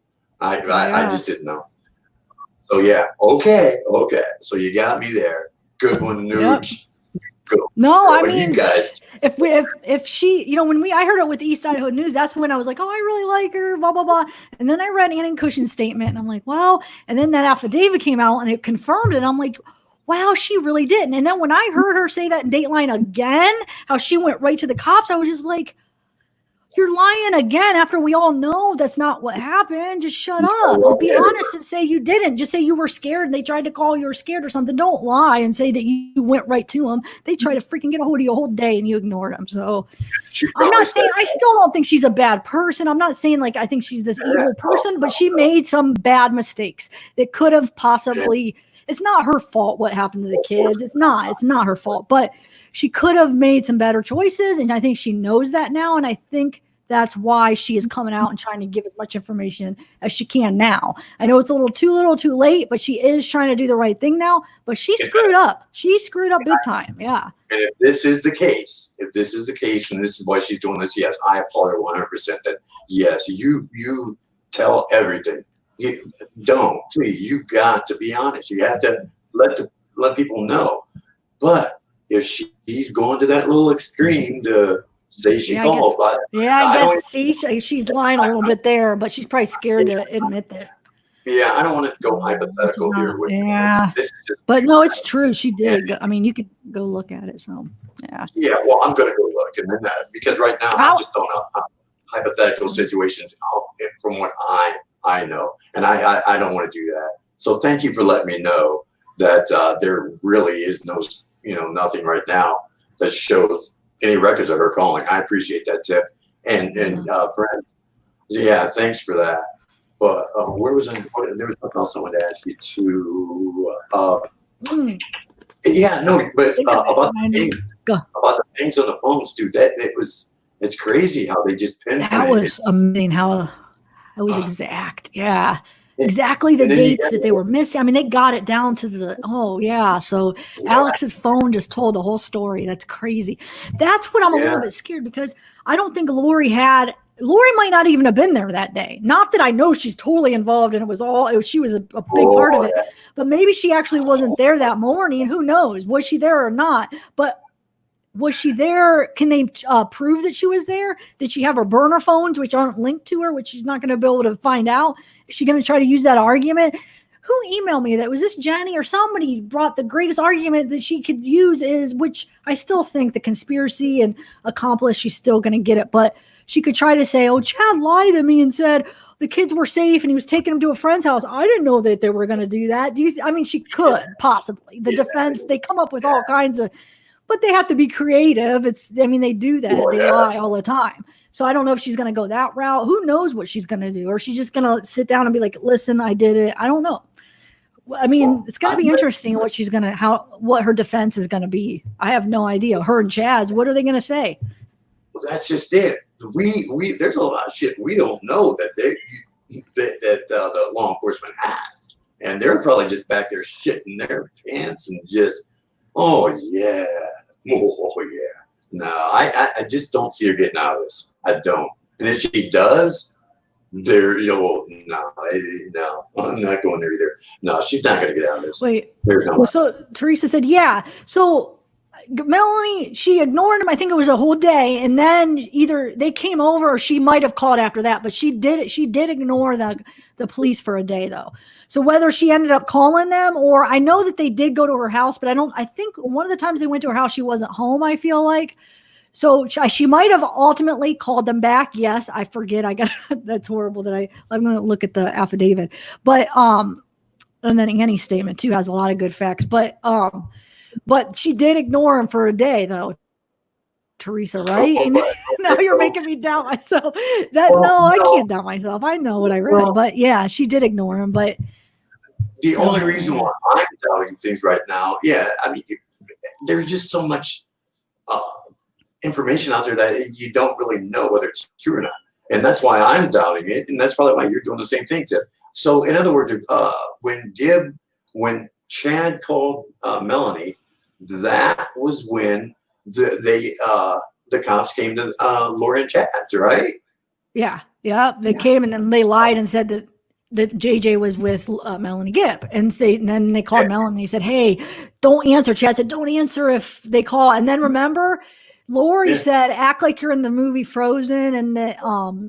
I just didn't know. So yeah, okay. So you got me there. Good one, Nooch. Yep. No, I mean, you guys. If she, when I heard it with the East Idaho News, that's when I was like, oh, I really like her, blah blah blah. And then I read Annie Cushing's statement, and I'm like, well. And then that affidavit came out, and it confirmed it. I'm like, wow, she really didn't. And then when I heard her say that in Dateline again, how she went right to the cops, I was just like, you're lying again after we all know that's not what happened. Just shut up. Just be honest and say you didn't. Just say you were scared and they tried to call you were scared or something. Don't lie and say that you went right to them. They tried to freaking get a hold of you a whole day and you ignored them. So I'm not saying, I still don't think she's a bad person. I'm not saying like I think she's this evil person, but she made some bad mistakes that could have possibly, it's not her fault what happened to the kids. It's not her fault, but she could have made some better choices. And I think she knows that now. And I think That's why she is coming out and trying to give as much information as she can now. I know it's a little too late, but she is trying to do the right thing now. But she screwed up. She screwed up big time. Yeah. And if this is the case, and this is why she's doing this, yes, I applaud her 100%. That yes, you tell everything. You don't, please. You got to be honest. You have to let people know. But if she's going to that little extreme to say she called, I guess she's lying a little bit there, but she's probably scared to admit that. Yeah, I don't want to go hypothetical here. This is just, but no, it's true. She did. I mean, you could go look at it. So yeah. Yeah, well, I'm going to go look, and then because right now I just don't know hypothetical situations from what I know, and I don't want to do that. So thank you for letting me know that there really is nothing right now that shows any records of her calling. I appreciate that tip, and Brent, yeah, thanks for that. But where was I? There was something else I wanted to ask you too. Yeah, no, but about the things on the phones, dude. It's crazy how they just pinpointed. That was amazing. How it was exact. Yeah. Exactly the dates that they were missing. I mean, they got it down to so Alex's phone just told the whole story. That's crazy. That's what I'm a little bit scared, because I don't think Lori might not even have been there that day. Not that I know she's totally involved and she was a big part of it, but maybe she actually wasn't there that morning. Who knows? Was she there or not? But was she there? Can they prove that she was there? Did she have her burner phones, which aren't linked to her, which she's not going to be able to find out? Is she going to try to use that argument? Who emailed me that? Was this Jenny or somebody brought the greatest argument that she could use which I still think the conspiracy and accomplice, she's still going to get it. But she could try to say, oh, Chad lied to me and said the kids were safe and he was taking them to a friend's house. I didn't know that they were going to do that. She could possibly. The defense, they come up with all kinds of, but they have to be creative. They do that. They lie all the time. So I don't know if she's going to go that route. Who knows what she's going to do? Or she's just going to sit down and be like, listen, I did it. I don't know. It's going to be interesting what her defense is going to be. I have no idea. Her and Chaz, what are they going to say? Well, that's just it. There's a lot of shit we don't know that the law enforcement has. And they're probably just back there shitting their pants and just, oh yeah. No, I just don't see her getting out of this. I don't. And if she does, no, I'm not going there either. No, she's not going to get out of this. Wait. So Teresa said, yeah. So Melanie, she ignored him. I think it was a whole day, and then either they came over or she might have called after that. But she did ignore the police for a day, though. So whether she ended up calling them, or I know that they did go to her house, but I think one of the times they went to her house, she wasn't home, I feel like. So she might have ultimately called them back. Yes, I forget. That's horrible that I'm going to look at the affidavit. But and then Annie's statement too has a lot of good facts. But she did ignore him for a day, though. Teresa, right? And now you're making me doubt myself. I can't doubt myself. I know what I read, but yeah, she did ignore him. But the only reason why I'm doubting things right now, there's just so much information out there that you don't really know whether it's true or not, and that's why I'm doubting it, and that's probably why you're doing the same thing, Tip. So, in other words, when Chad called Melanie, that was when the cops came to Laura and Chad, right? Yeah. They came and then they lied and said that JJ was with Melanie Gibb, and then they called Melanie and said, "Hey, don't answer." Chad said, "Don't answer if they call." And then remember, Lori said, act like you're in the movie Frozen and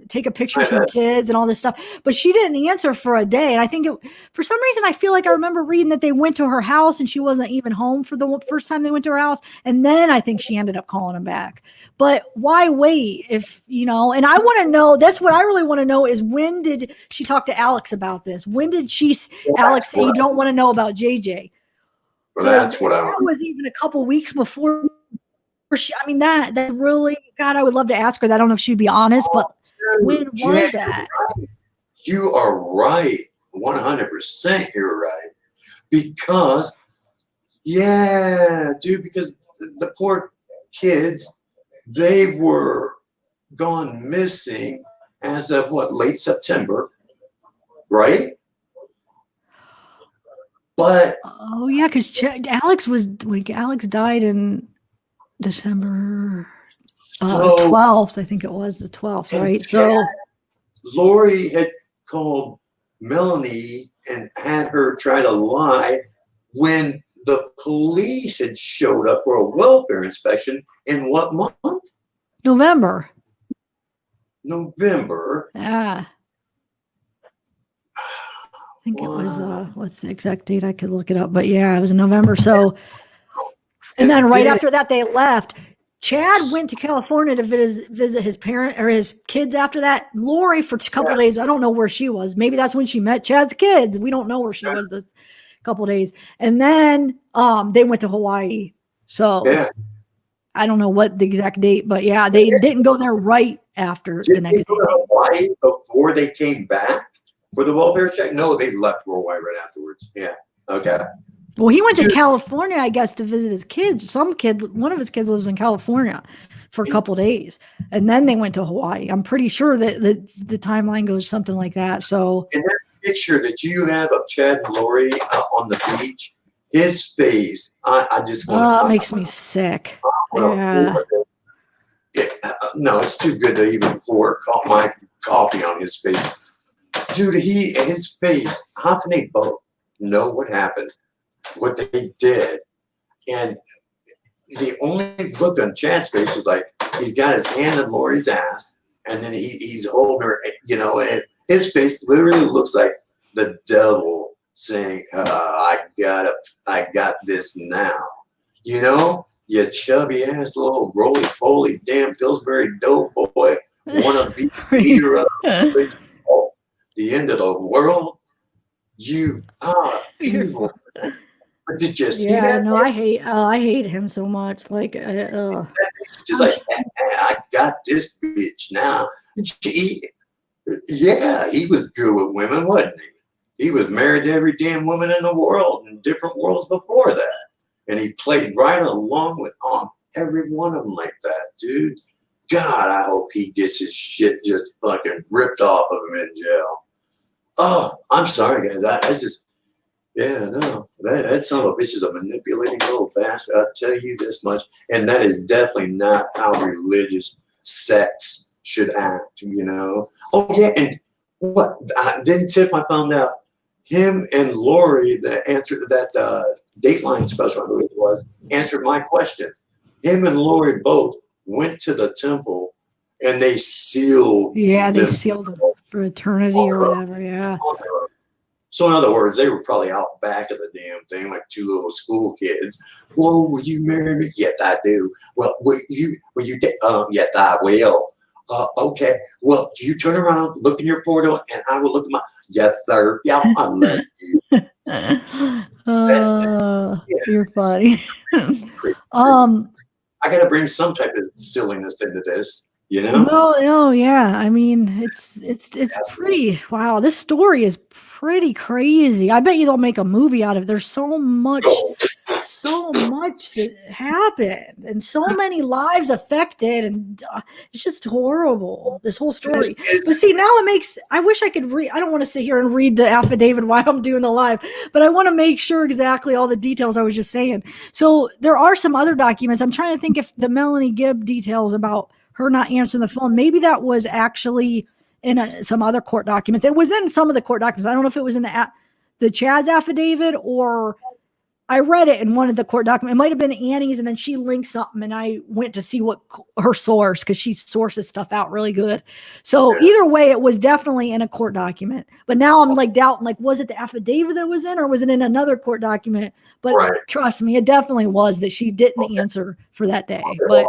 take a picture of some kids and all this stuff. But she didn't answer for a day. And I think for some reason, I feel like I remember reading that they went to her house and she wasn't even home for the first time they went to her house. And then I think she ended up calling him back. But why wait if, and I want to know, that's what I really want to know is, when did she talk to Alex about this? When did Alex say, you don't want to know about JJ? Well, that's what that was even a couple weeks before. That really, God, I would love to ask her that. I don't know if she'd be honest, but when was that? You are right. 100% you're right. Because the poor kids, they were gone missing as of late September, right? But oh yeah, because Alex died in December 12th. I think it was the 12th, right? So Lori had called Melanie and had her try to lie when the police had showed up for a welfare inspection in what month? November. Yeah. I think it was what's the exact date? I could look it up, but yeah, it was in November. So, and then right after that, they left. Chad went to California to visit his parent or his kids after that. Lori for a couple of days. I don't know where she was. Maybe that's when she met Chad's kids. We don't know where she was this couple of days. And then they went to Hawaii. So I don't know what the exact date, but yeah, they didn't go there right after the next day. Hawaii before they came back for the welfare check? No, they left for Hawaii right afterwards. Yeah. Okay. Well, he went to California, I guess, to visit his kids. One of his kids lives in California for a couple of days, and then they went to Hawaii. I'm pretty sure that the timeline goes something like that. So, in that picture that you have of Chad and Lori on the beach, his face, I just want it makes me sick. Yeah. No, it's too good to even pour my coffee on his face. Dude, his face, how can they both know what happened? What they did, and the only look on Chad's face was like he's got his hand on Lori's ass, and then he's holding her, and his face literally looks like the devil saying, "I got this now," you chubby ass little roly poly damn Pillsbury Doughboy wanna beat her up, the end of the world. You are evil. Did you see that? No, I hate him so much. Like, just like, I got this bitch now. He was good with women, wasn't he? He was married to every damn woman in the world in different worlds before that, and he played right along with every one of them like that, dude. God, I hope he gets his shit just fucking ripped off of him in jail. Oh, I'm sorry, guys. That son of a bitch is a manipulating little bastard. I'll tell you this much. And that is definitely not how religious sects should act, Oh, yeah, and then Tiff, I found out him and Lori, the answer to that Dateline special, I believe it was, answered my question. Him and Lori both went to the temple and they sealed. Yeah, they sealed it for eternity or whatever, yeah. So in other words, they were probably out back of the damn thing, like two little school kids. Well, will you marry me? Yes, I do. Well, yes, I will. Okay. Well, do you turn around, look in your portal, and I will look at yes, sir. Yeah, I love you. You're funny. I got to bring some type of silliness into this. No, yeah. I mean, it's pretty. Wow, this story is pretty crazy. I bet you they'll make a movie out of it. There's so much that happened, and so many lives affected, and it's just horrible. This whole story. But see, now it makes. I wish I could read. I don't want to sit here and read the affidavit while I'm doing the live, but I want to make sure exactly all the details I was just saying. So there are some other documents. I'm trying to think if the Melanie Gibb details about her not answering the phone. Maybe that was actually in some other court documents. It was in some of the court documents. I don't know if it was in the Chad's affidavit, or I read it in one of the court documents. It might have been Annie's, and then she linked something, and I went to see what her source, because she sources stuff out really good. So either way, it was definitely in a court document. But now I'm like doubting, like, was it the affidavit that was in, or was it in another court document? But trust me, it definitely was that she didn't answer for that day. But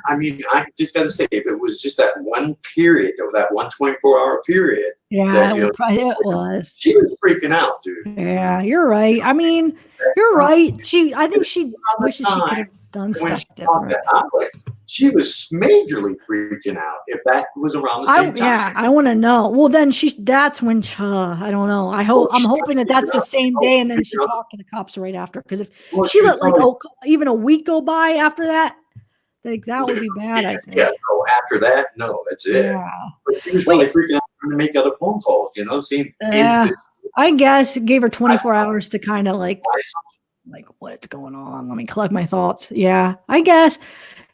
I mean, I just got to say, if it was just that one period, or that 124-hour period, it was. She was freaking out, dude. Yeah, you're right. I mean, you're right. I think she wishes she could have done stuff different. She was majorly freaking out. If that was around the same time. Yeah, I want to know. Well, then that's when I don't know. I'm hoping that that's the same day, and then she talked to the cops right after. Because if she let even a week go by after that, Like that would be bad, I think. Yeah, so after that, no, that's it. Yeah. But she was probably freaking out trying to make other phone calls, seeing I guess it gave her 24 hours to kind of like what's going on. Let me collect my thoughts. Yeah, I guess.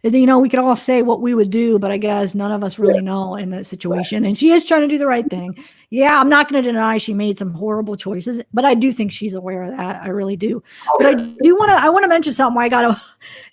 We could all say what we would do, but I guess none of us really know in that situation. And she is trying to do the right thing. Yeah, I'm not going to deny she made some horrible choices, but I do think she's aware of that. I really do. But I want to mention something. I got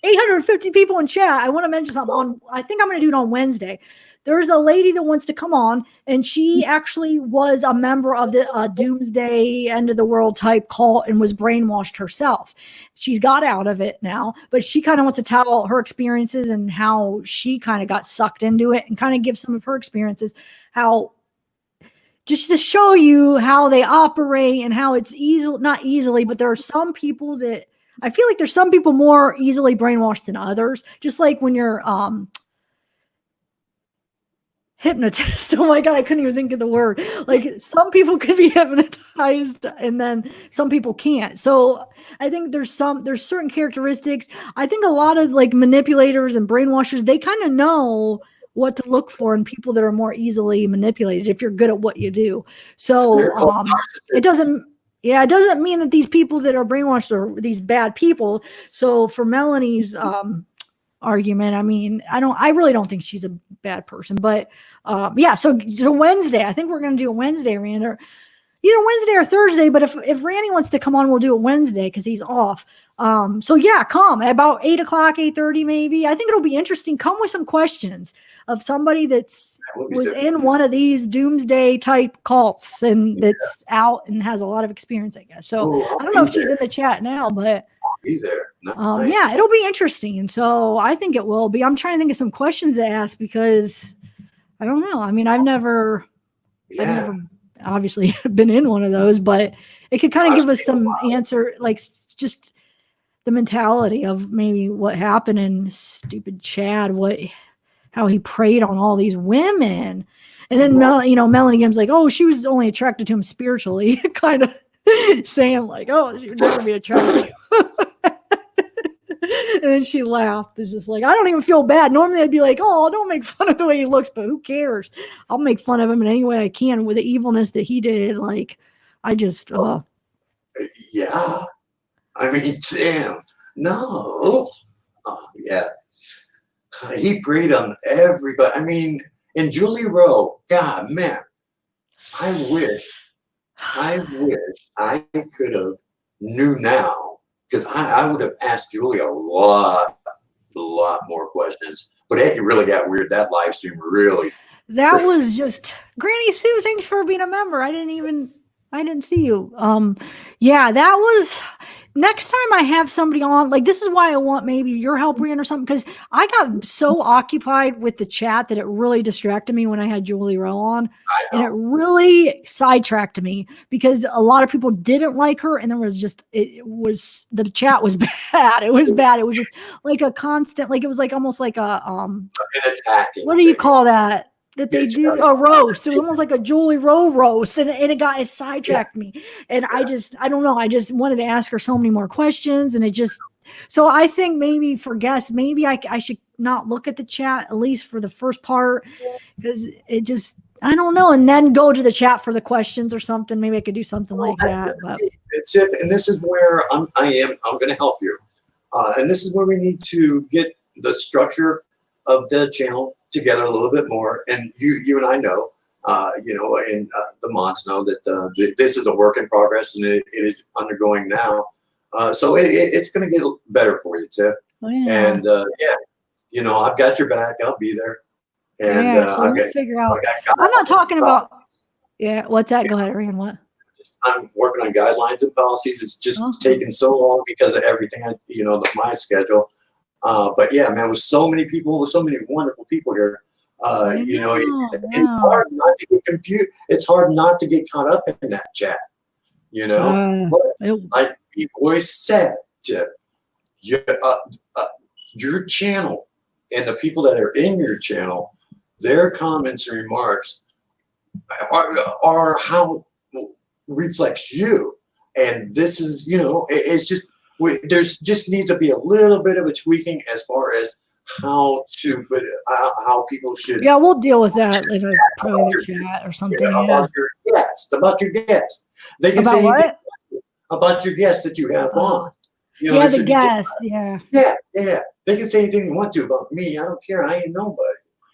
850 people in chat. I want to mention something I think I'm going to do it on Wednesday. There's a lady that wants to come on, and she actually was a member of the doomsday end of the world type cult and was brainwashed herself. She's got out of it now, but she kind of wants to tell her experiences and how she kind of got sucked into it and kind of give some of her experiences, how just to show you how they operate and how it's not easily, but there are some people that I feel like there's some people more easily brainwashed than others. Just like when you're, hypnotist. Oh my God, I couldn't even think of the word. Like some people could be hypnotized and then some people can't. So I think there's certain characteristics. I think a lot of like manipulators and brainwashers, they kind of know what to look for in people that are more easily manipulated if you're good at what you do. So it doesn't mean that these people that are brainwashed are these bad people. So for Melanie's argument, I mean, I really don't think she's a bad person, but so Wednesday, I think we're going to do a Wednesday, Randy, or either Wednesday or Thursday, but if Randy wants to come on, we'll do it Wednesday because he's off. So yeah, come at about 8 o'clock, 8:30 maybe. I think it'll be interesting. Come with some questions of somebody was in one of these doomsday type cults and that's out and has a lot of experience, I guess. So I don't know if she's in the chat now, but be there. Nice. Yeah, it'll be interesting. And so I think it will be. I'm trying to think of some questions to ask because I don't know. I mean, I've never obviously been in one of those, but it could kind of give us some answer, like just the mentality of maybe what happened in stupid Chad, how he preyed on all these women. And then, Melanie Gibb's like, oh, she was only attracted to him spiritually, kind of saying like, oh, she would never be attracted to him. And then she laughed. It's just like, I don't even feel bad. Normally I'd be like, oh, don't make fun of the way he looks, but who cares? I'll make fun of him in any way I can with the evilness that he did. Like, I just, yeah. I mean, damn. No. Yeah. He preyed on everybody. I mean, and Julie Rowe, God, man, I wish I could have knew now. Because I would have asked Julie a lot more questions. But it really got weird. That live stream really. That was just Granny Sue. Thanks for being a member. I didn't see you. Yeah, that was. Next time I have somebody on, like this is why I want maybe your help, Rand, or something, because I got so occupied with the chat that it really distracted me when I had Julie Rowe on, and it really sidetracked me because a lot of people didn't like her, and the chat was bad. It was bad. It was just like a constant, like it was like almost like a what do you call that? That they do a roast. It was almost like a Julie Rowe roast, and it sidetracked me. And I don't know. I just wanted to ask her so many more questions, and so I think maybe for guests, maybe I should not look at the chat at least for the first part because I don't know, and then go to the chat for the questions or something. Maybe I could do something like that. And this is where I'm going to help you, and this is where we need to get the structure of the channel together a little bit more, and you and I know, and the mods know that this is a work in progress, and it is undergoing now. So it's going to get better for you, Tip. Oh, yeah. And I've got your back. I'll be there. And so we'll figure out. I'm not talking about. Yeah, what's that? Go ahead, Rand. What? I'm working on guidelines and policies. It's just taking so long because of everything. My schedule. But yeah, man, with so many people, with so many wonderful people here, it's hard not to get confused. It's hard not to get caught up in that chat, But like we always said, your channel and the people that are in your channel, their comments and remarks are how reflects you. And this is, it's just. There's just needs to be a little bit of a tweaking as far as how to, but how people should. Yeah, we'll deal with that in a private chat or something. Yeah. About your guest. About your guest. They can About say anything what? about your guest that you have on. You know, yeah, the guest. Yeah. Yeah. They can say anything they want to about me. I don't care. I ain't nobody.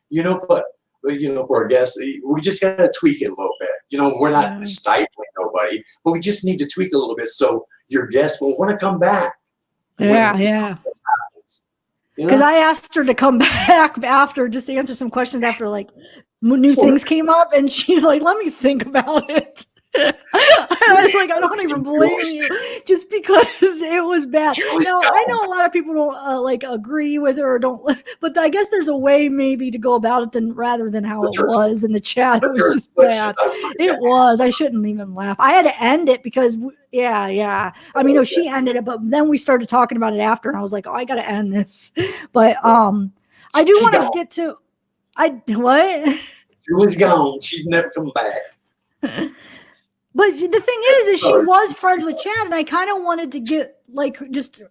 You know, but you know, for our guests, we just gotta tweak it a little bit. You know, we're not stifling nobody, but we just need to tweak it a little bit so your guests will want to come back. Yeah. Because I asked her to come back after, just to answer some questions after like new things came up, and she's like, "Let me think about it." I was like, I don't even blame you, just because it was bad. Now, I know a lot of people don't like agree with her or don't, but I guess there's a way maybe to go about it rather than how it was in the chat. It was just bad. It was. I shouldn't even laugh. I had to end it because, yeah. I mean, no, she ended it, but then we started talking about it after, and I was like, oh, I got to end this. But I do want to get to, what? She was gone. She'd never come back. But the thing is she was friends with Chad, and I kind of wanted to get like just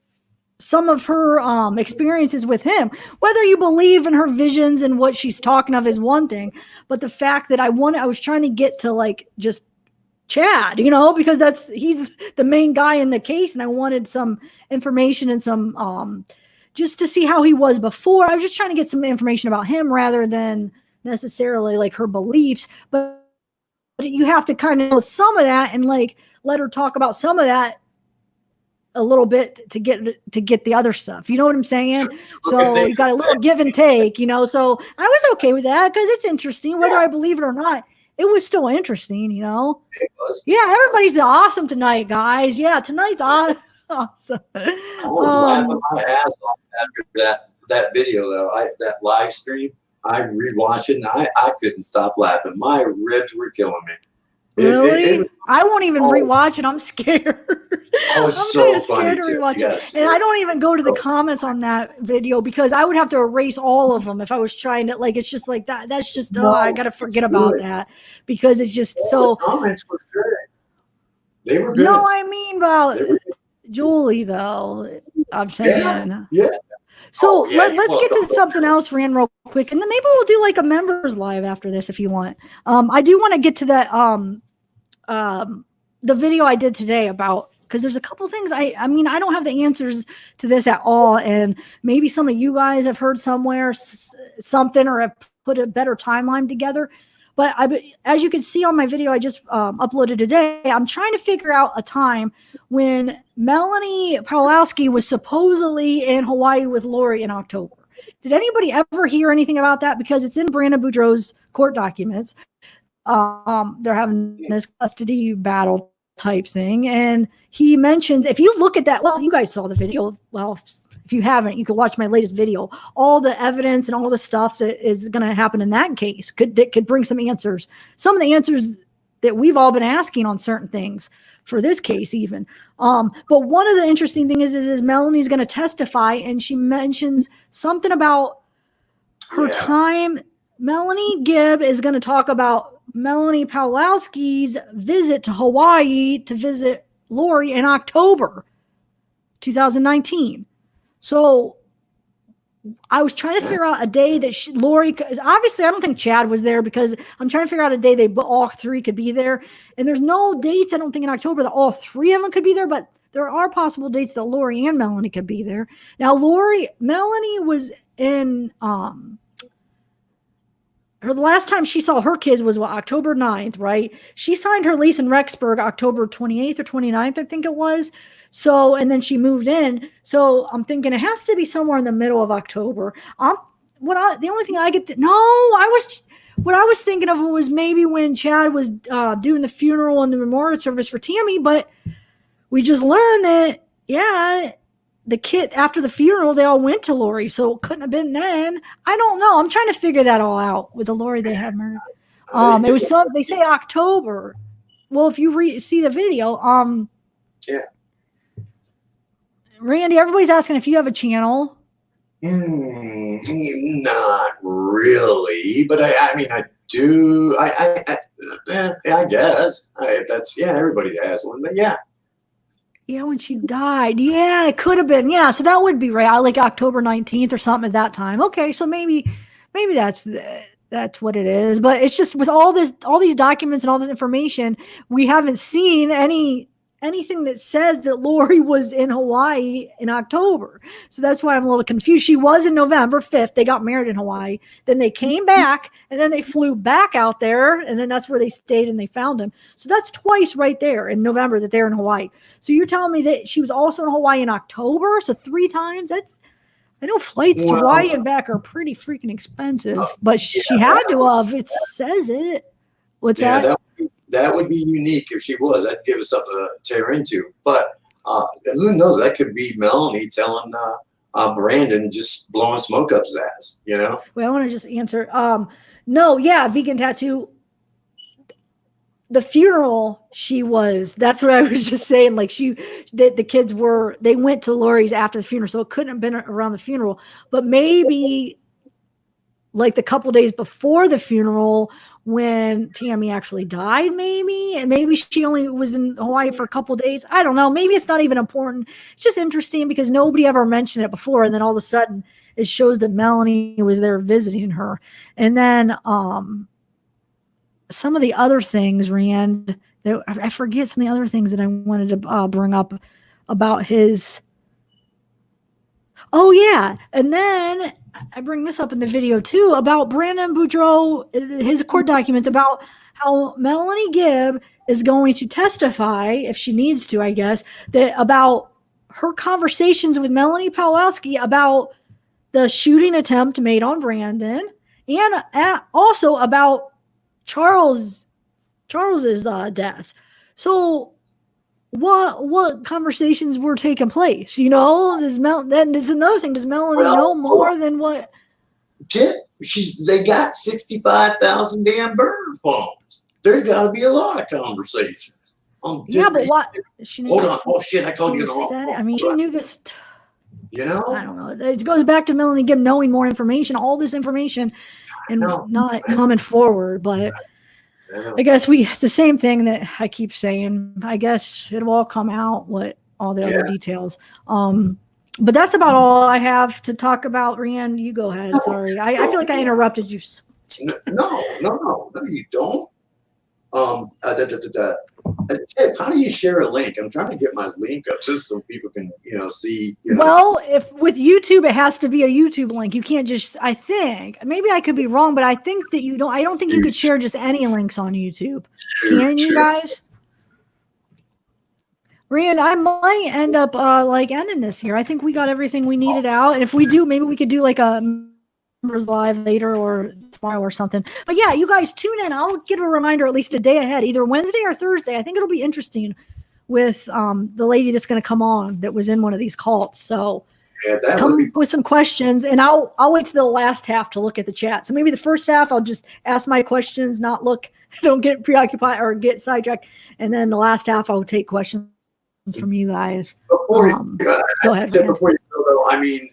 some of her experiences with him. Whether you believe in her visions and what she's talking of is one thing, but the fact that I was trying to get to like just Chad, you know, because he's the main guy in the case, and I wanted some information and some just to see how he was before. I was just trying to get some information about him rather than necessarily like her beliefs, but you have to kind of know some of that and like let her talk about some of that a little bit to get the other stuff. You know what I'm saying? So you got a little give and take, you know. So I was okay with that because it's interesting, whether I believe it or not. It was still interesting, you know. It was. Yeah, everybody's awesome tonight, guys. Yeah, tonight's awesome. I was laughing my ass off after that video though. That live stream. I rewatched it and I couldn't stop laughing. My ribs were killing me. Really? I won't even rewatch it. I'm scared. Oh, it's so funny too. Yes. And I don't even go to the comments on that video because I would have to erase all of them if I was trying to, like, it's just like that. That's just, I got to forget about that because it's just so. The comments were good. They were good. No, I mean about Julie though. I'm saying. Yeah. So let's get to something else, Rand, real quick, and then maybe we'll do like a members live after this if you want. I do want to get to that the video I did today about, because there's a couple things I mean I don't have the answers to this at all, and maybe some of you guys have heard somewhere something or have put a better timeline together. But as you can see on my video I just uploaded today, I'm trying to figure out a time when Melanie Pawlowski was supposedly in Hawaii with Lori in October. Did anybody ever hear anything about that? Because it's in Brandon Boudreau's court documents. They're having this custody battle type thing. And he mentions, if you look at that, well, you guys saw the video. Well, if you haven't, you can watch my latest video. All the evidence and all the stuff that is going to happen in that case that could bring some answers. Some of the answers that we've all been asking on certain things for this case even. But one of the interesting things is Melanie's going to testify, and she mentions something about her time. Melanie Gibb is going to talk about Melanie Pawlowski's visit to Hawaii to visit Lori in October 2019. So I was trying to figure out a day that Lori, obviously I don't think Chad was there, because I'm trying to figure out a day they all three could be there. And there's no dates, I don't think, in October that all three of them could be there, but there are possible dates that Lori and Melanie could be there. Now Melanie was in, the last time she saw her kids was October 9th, right? She signed her lease in Rexburg October 28th or 29th, I think it was. So, and then she moved in. So I'm thinking it has to be somewhere in the middle of October. The only thing I get, what I was thinking of was maybe when Chad was doing the funeral and the memorial service for Tammy, but we just learned that, the kid after the funeral, they all went to Lori. So it couldn't have been then. I don't know. I'm trying to figure that all out with the Lori they had murdered. It was they say October. Well, if you see the video, Randy, everybody's asking if you have a channel. Not really, but I mean, I do. I guess everybody has one, but yeah. Yeah, when she died. Yeah, it could have been. Yeah, so that would be right. Like October 19th or something at that time. Okay, so maybe that's what it is. But it's just with all these documents and all this information, we haven't seen anything that says that Lori was in Hawaii in October. So that's why I'm a little confused. She was in November 5th. They got married in Hawaii. Then they came back and then they flew back out there. And then that's where they stayed and they found him. So that's twice right there in November that they're in Hawaii. So you're telling me that she was also in Hawaii in October? So 3 times? I know flights to Hawaii and back are pretty freaking expensive, but she had to have. It says it. What's that? That would be unique if she was. That'd give us something to tear into. But who knows? That could be Melanie telling Brandon, just blowing smoke up his ass, you know? Wait, I want to just answer. No, yeah, vegan tattoo. The funeral, that's what I was just saying. Like the kids they went to Lori's after the funeral, so it couldn't have been around the funeral. But maybe like the couple days before the funeral, when Tammy actually died, maybe, and maybe she only was in Hawaii for a couple days. I don't know. Maybe it's not even important. It's just interesting because nobody ever mentioned it before, and then all of a sudden it shows that Melanie was there visiting her. And then some of the other things, Rand, I forget some of the other things that I wanted to bring up about his. Oh yeah, and then I bring this up in the video too about Brandon Boudreau, his court documents about how Melanie Gibb is going to testify, if she needs to, I guess, that about her conversations with Melanie Pawlowski about the shooting attempt made on Brandon, and also about Charles's death. So what conversations were taking place? You know, then there's another thing. Does Melanie know more than what? They got 65,000 damn burner phones. There's got to be a lot of conversations. Yeah, but what? Hold on. Oh shit! I told you the wrong. I mean, she knew this. You know, I don't know. It goes back to Melanie Gibb knowing more information, all this information, and not coming forward. But I guess it's the same thing that I keep saying. I guess it'll all come out, all the other details. But that's about all I have to talk about. Rand, you go ahead. Sorry. I feel like I interrupted you. No, you don't. Ted, how do you share a link? I'm trying to get my link up just so people can, see. Well, if with YouTube, it has to be a YouTube link. You can't just. I think maybe I could be wrong, but I think that you don't. I don't think you could share just any links on YouTube. Can you guys? Rand, I might end up ending this here. I think we got everything we needed out, and if we do, maybe we could do like a members live later or tomorrow or something. But yeah, you guys tune in. I'll get a reminder at least a day ahead, either Wednesday or Thursday. I think it'll be interesting with the lady that's going to come on that was in one of these cults. So come with some questions, and I'll wait to the last half to look at the chat. So maybe the first half I'll just ask my questions, not look, don't get preoccupied or get sidetracked, and then the last half I'll take questions from you guys. Go ahead. Before you go, though, I mean,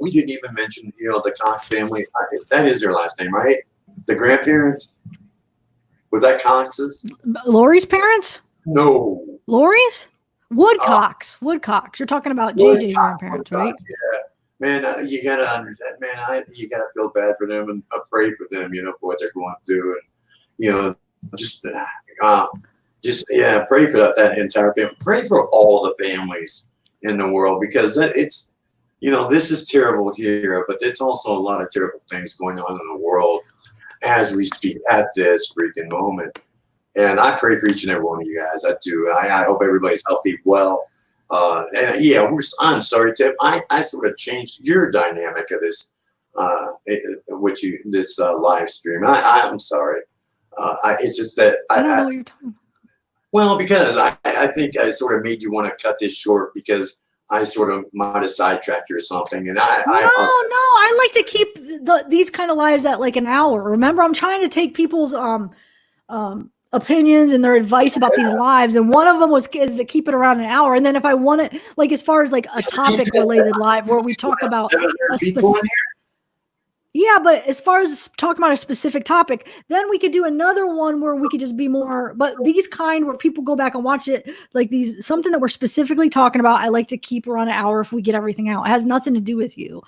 we didn't even mention, the Cox family. That is their last name, right? The grandparents. Was that Cox's? Lori's parents? No. Lori's? Woodcocks. Woodcocks. You're talking about JJ's grandparents, right? Yeah. Man, you gotta understand. Man, you gotta feel bad for them and pray for them. For what they're going through, and just pray for that entire family. Pray for all the families in the world, because it's, this is terrible here, but it's also a lot of terrible things going on in the world as we speak at this freaking moment. And I pray for each and every one of you guys. I do. I hope everybody's healthy, well. I'm sorry, Tim. I sort of changed your dynamic of this, this live stream. I'm sorry. It's just that I don't know what you're talking about. Well, because I think I sort of made you want to cut this short because I sort of might have sidetracked you or something. And I like to keep these kind of lives at like an hour. Remember, I'm trying to take people's opinions and their advice about these lives, and one of them is to keep it around an hour. And then if I want it, like as far as like a topic related live where we talk about a specific. Yeah, but as far as talking about a specific topic, then we could do another one where we could just be more, but these kind where people go back and watch it, like these, something that we're specifically talking about, I like to keep around an hour if we get everything out. It has nothing to do with you.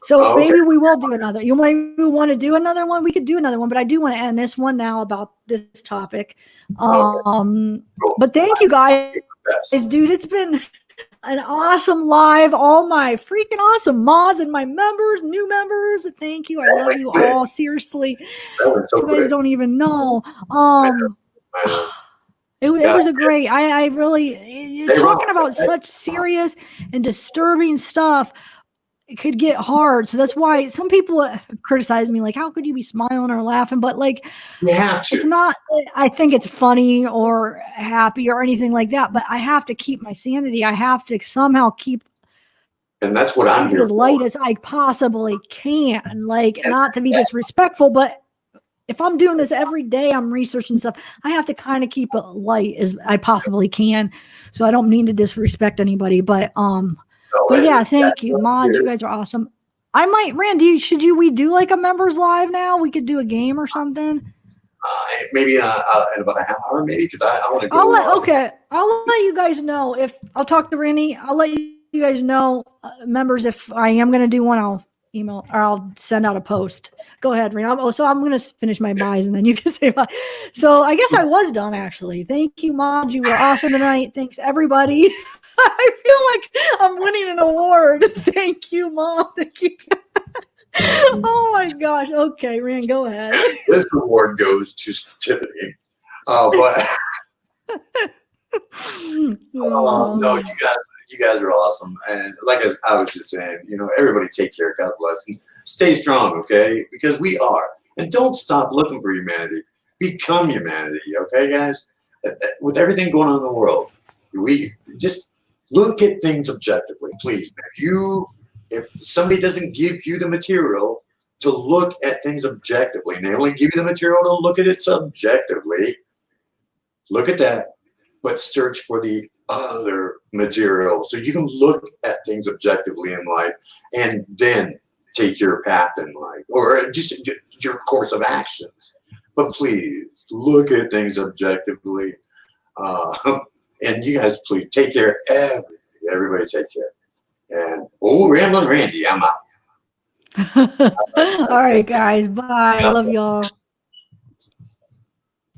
So maybe we will do another. You maybe want to do another one? We could do another one, but I do want to end this one now about this topic. But thank you guys, dude. It's been an awesome live. All my freaking awesome mods and my members, new members. Thank you. I love you all. Seriously, you guys don't even know. It was a great. I really talking about such serious and disturbing stuff. It could get hard. So that's why some people criticize me, like, how could you be smiling or laughing? But like, it's not, I think it's funny or happy or anything like that, but I have to keep my sanity. I have to somehow keep, and that's what I'm here as light as I possibly can, like, not to be disrespectful, but if I'm doing this every day, I'm researching stuff, I have to kind of keep it light as I possibly can. So I don't mean to disrespect anybody, but yeah, thank you, mods. You guys are awesome. I might, Randy, we do like a members live now? We could do a game or something. Maybe in about a half hour, maybe, because I want to go. Okay, I'll let you guys know if I'll talk to Randy. I'll let you guys know, members, if I am going to do one. I'll email or I'll send out a post. Go ahead, Randy. So I'm going to finish my buys and then you can say bye. So I guess I was done actually. Thank you, mods. You were awesome tonight. Thanks, everybody. I feel like I'm winning an award. Thank you, Mom. Thank you. Oh my gosh. Okay, Rand, go ahead. This award goes to Tiffany. But no, you guys are awesome. And like I was just saying, everybody take care. God bless. And stay strong, okay? Because we are. And don't stop looking for humanity. Become humanity, okay, guys? With everything going on in the world, we just look at things objectively, please. If somebody doesn't give you the material to look at things objectively, and they only give you the material to look at it subjectively, look at that, but search for the other material so you can look at things objectively in life and then take your path in life or just your course of actions. But please look at things objectively. And you guys, please take care. Everybody take care. And Rambling Randy, I'm out. All right, guys. Bye. I love y'all.